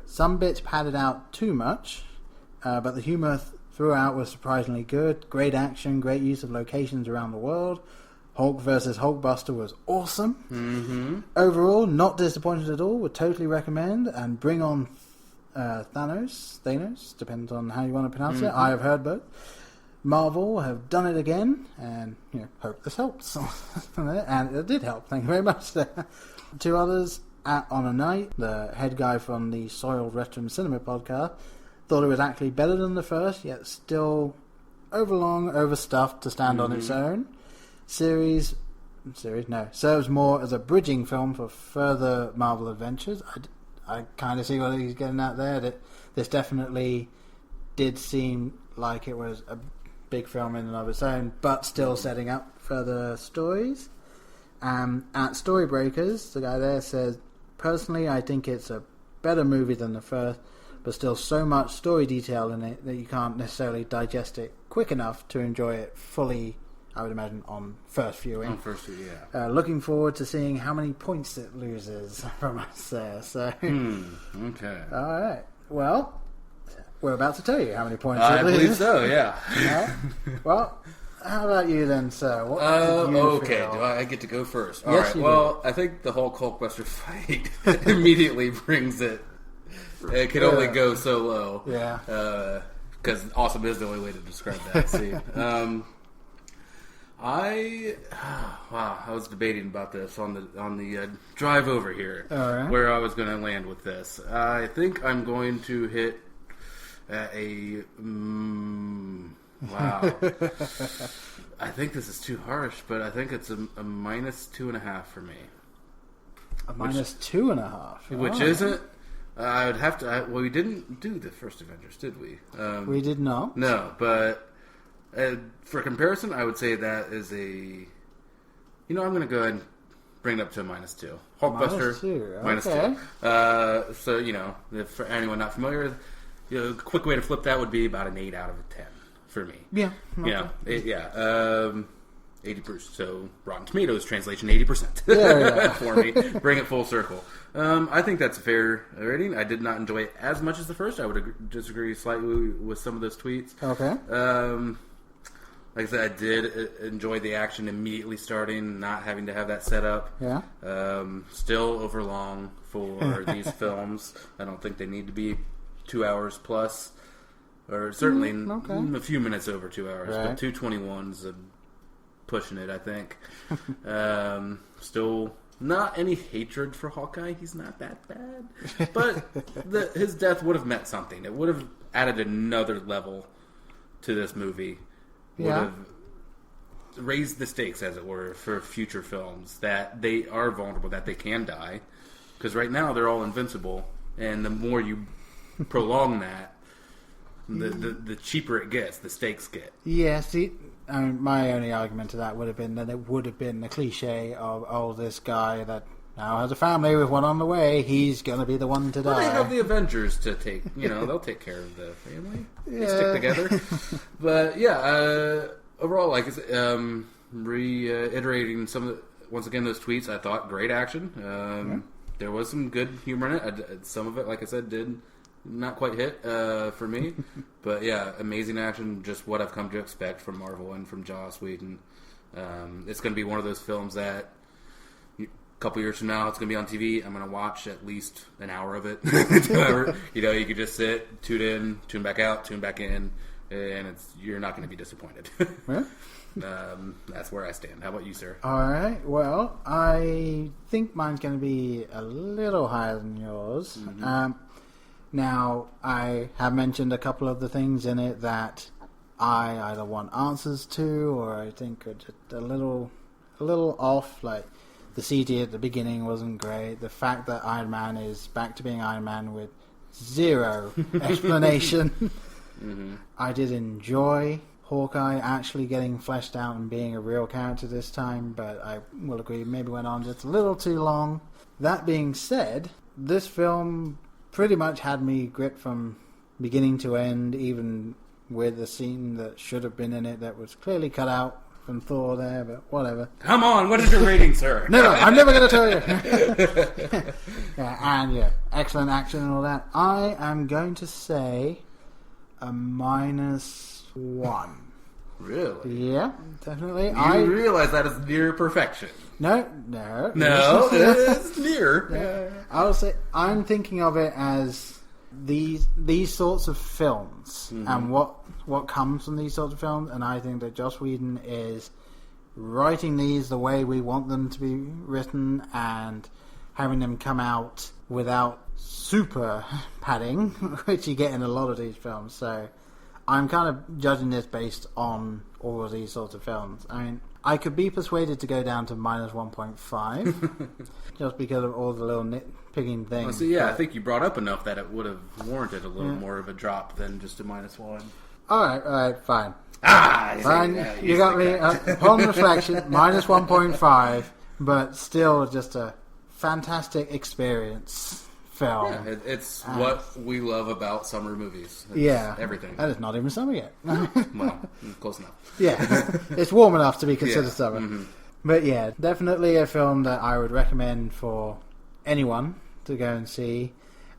Some bits padded out too much, but the humour throughout was surprisingly good. Great action, great use of locations around the world. Hulk versus Hulkbuster was awesome. Mm-hmm. Overall, not disappointed at all. Would totally recommend. And bring on Thanos, depends on how you want to pronounce it. I have heard both. Marvel have done it again, and hope this helps." And it did help. Thank you very much. 2 others. On a Night, the head guy from the Soiled Retro Cinema podcast, thought it was actually better than the first, yet still overlong, overstuffed to stand on its own. Serves more as a bridging film for further Marvel adventures. I kind of see what he's getting at there. That this definitely did seem like it was a big film in and of its own, but still setting up further stories. At Storybreakers, the guy there says, "Personally, I think it's a better movie than the first, but still so much story detail in it that you can't necessarily digest it quick enough to enjoy it fully, I would imagine, on first viewing. Looking forward to seeing how many points it loses from us there." So, okay. All right. Well, we're about to tell you how many points I it loses. believe so, yeah. Well, how about you then, sir? What did you okay. feel? Do I get to go first? Yes, Alright, you well, I think the Hulkbuster fight immediately brings it. It can only go so low. Yeah. Because awesome is the only way to describe that scene. I was debating about this on the drive over here, where I was going to land with this. I think I'm going to hit a wow. I think this is too harsh, but I think it's a minus 2.5 for me. A minus 2.5, which isn't. I would have to. Well, we didn't do the first Avengers, did we? We did not. No, but for comparison, I would say that is a. I'm going to go ahead and bring it up to a minus 2. Hulkbuster, minus 2. So for anyone not familiar, a quick way to flip that would be about an 8 out of a 10 for me. Yeah. Okay. 80%. So Rotten Tomatoes translation 80%. For me. Bring it full circle. I think that's a fair rating. I did not enjoy it as much as the first. I would disagree slightly with some of those tweets. Okay. Like I said, I did enjoy the action immediately starting, not having to have that set up. Yeah. Still overlong for these films. I don't think they need to be 2 hours plus, or certainly a few minutes over 2 hours. Right. But 2:21's pushing it, I think. Still not any hatred for Hawkeye. He's not that bad. But his death would have meant something. It would have added another level to this movie. Would have raised the stakes, as it were, for future films, that they are vulnerable, that they can die. Because right now they're all invincible, and the more you prolong that, the cheaper it gets, the stakes get. Yeah, see, my only argument to that would have been that it would have been the cliche of, this guy that now has a family with one on the way, he's going to be the one to die. Well, they have the Avengers to take, they'll take care of the family. They stick together. But, overall, like, reiterating once again, those tweets, I thought great action. There was some good humor in it. Some of it, like I said, did not quite hit for me. But yeah, amazing action, just what I've come to expect from Marvel and from Joss Whedon. It's going to be one of those films that a couple years from now, it's going to be on TV. I'm going to watch at least an hour of it. You could just sit, tune in, tune back out, tune back in, and you're not going to be disappointed. Yeah. That's where I stand. How about you, sir? All right. Well, I think mine's going to be a little higher than yours. Mm-hmm. Now, I have mentioned a couple of the things in it that I either want answers to, or I think are just a little off. Like the CG at the beginning wasn't great. The fact that Iron Man is back to being Iron Man with zero explanation. Mm-hmm. I did enjoy Hawkeye actually getting fleshed out and being a real character this time, but I will agree maybe went on just a little too long. That being said, this film pretty much had me gripped from beginning to end, even with a scene that should have been in it that was clearly cut out from Thor there, but whatever. Come on, what is your rating, sir? No, I'm never going to tell you. And excellent action and all that. I am going to say a -1. Really? Yeah, definitely. You realize that is near perfection. No. It's near. Yeah. I would say I'm thinking of it as these sorts of films, mm-hmm. and what comes from these sorts of films, and I think that Joss Whedon is writing these the way we want them to be written and having them come out without super padding, which you get in a lot of these films. So I'm kind of judging this based on all of these sorts of films. I mean, I could be persuaded to go down to -1.5 just because of all the little nitpicking things. Well, so yeah, I think you brought up enough that it would have warranted a little more of a drop than just a -1. All right, fine. Fine. You got me. Upon reflection, -1.5, but still just a fantastic experience film. Yeah, it's what we love about summer movies. It's everything. And it's not even summer yet. Well, close enough. Yeah, it's warm enough to be considered summer. Mm-hmm. But yeah, definitely a film that I would recommend for anyone to go and see.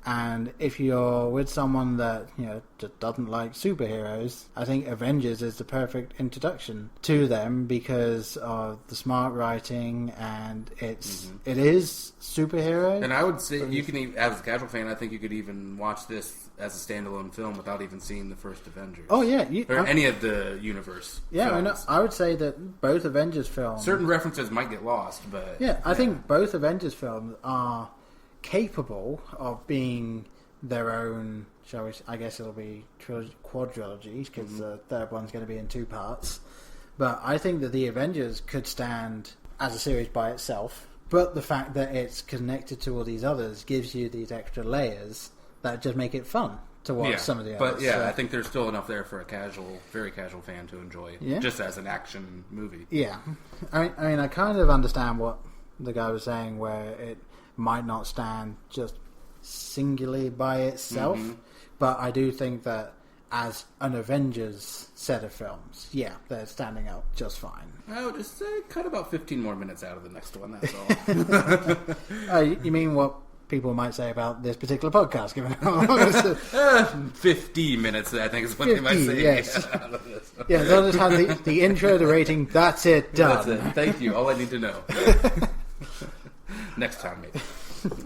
And if you're with someone that just doesn't like superheroes, I think Avengers is the perfect introduction to them because of the smart writing, and it is superheroes. And I would say you can, as a casual fan, I think you could even watch this as a standalone film without even seeing the first Avengers. Oh yeah, any of the universe. Yeah, films. I would say that both Avengers films. Certain references might get lost, but I think both Avengers films are capable of being their own, shall we? I guess it'll be quadrilogies because the third one's going to be in 2 parts. But I think that the Avengers could stand as a series by itself. But the fact that it's connected to all these others gives you these extra layers that just make it fun to watch some of the others. But I think there's still enough there for a very casual fan to enjoy, just as an action movie. Yeah, I mean, I kind of understand what the guy was saying, where it might not stand just singularly by itself, but I do think that as an Avengers set of films, they're standing out just fine. I would just say cut about 15 more minutes out of the next one, that's all. You mean what people might say about this particular podcast, given how long it is? 50 minutes, I think is what they might say. Yes. Yeah, they'll just have the intro, the rating, that's it, done. That's it. Thank you, all I need to know. Next time, maybe.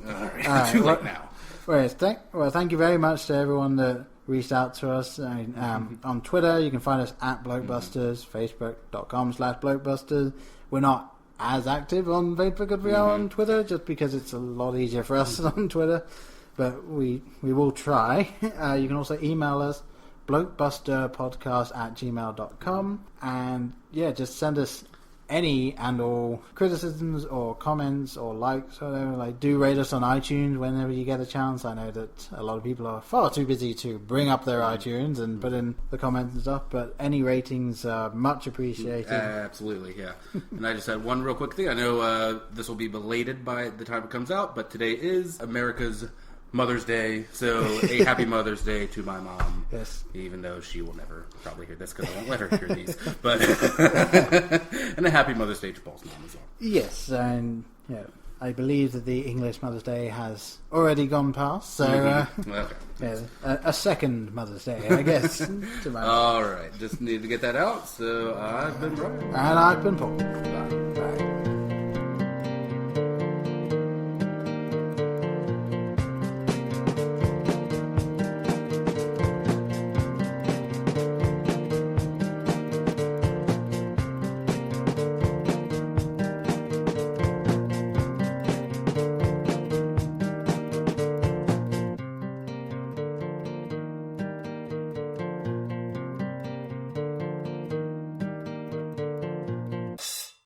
All right. Too late now. Thank you very much to everyone that reached out to us. On Twitter, you can find us at Blokebusters, Facebook.com/Blokebusters. We're not as active on Facebook as we are on Twitter, just because it's a lot easier for us on Twitter. But we will try. You can also email us, blokebusterpodcast@gmail.com. And just send us any and all criticisms or comments or likes or whatever. Do rate us on iTunes whenever you get a chance. I know that a lot of people are far too busy to bring up their iTunes and put in the comments and stuff, but any ratings are much appreciated. Absolutely, yeah. And I just had one real quick thing. I know this will be belated by the time it comes out, but today is America's Mother's Day, so a happy Mother's Day to my mom. Yes. Even though she will never probably hear this because I won't let her hear these. But and a happy Mother's Day to Paul's mom as well. Yes, and I believe that the English Mother's Day has already gone past, so okay. a second Mother's Day, I guess. All right, just need to get that out. So I've been Brian. And I've been Paul. Bye. Bye.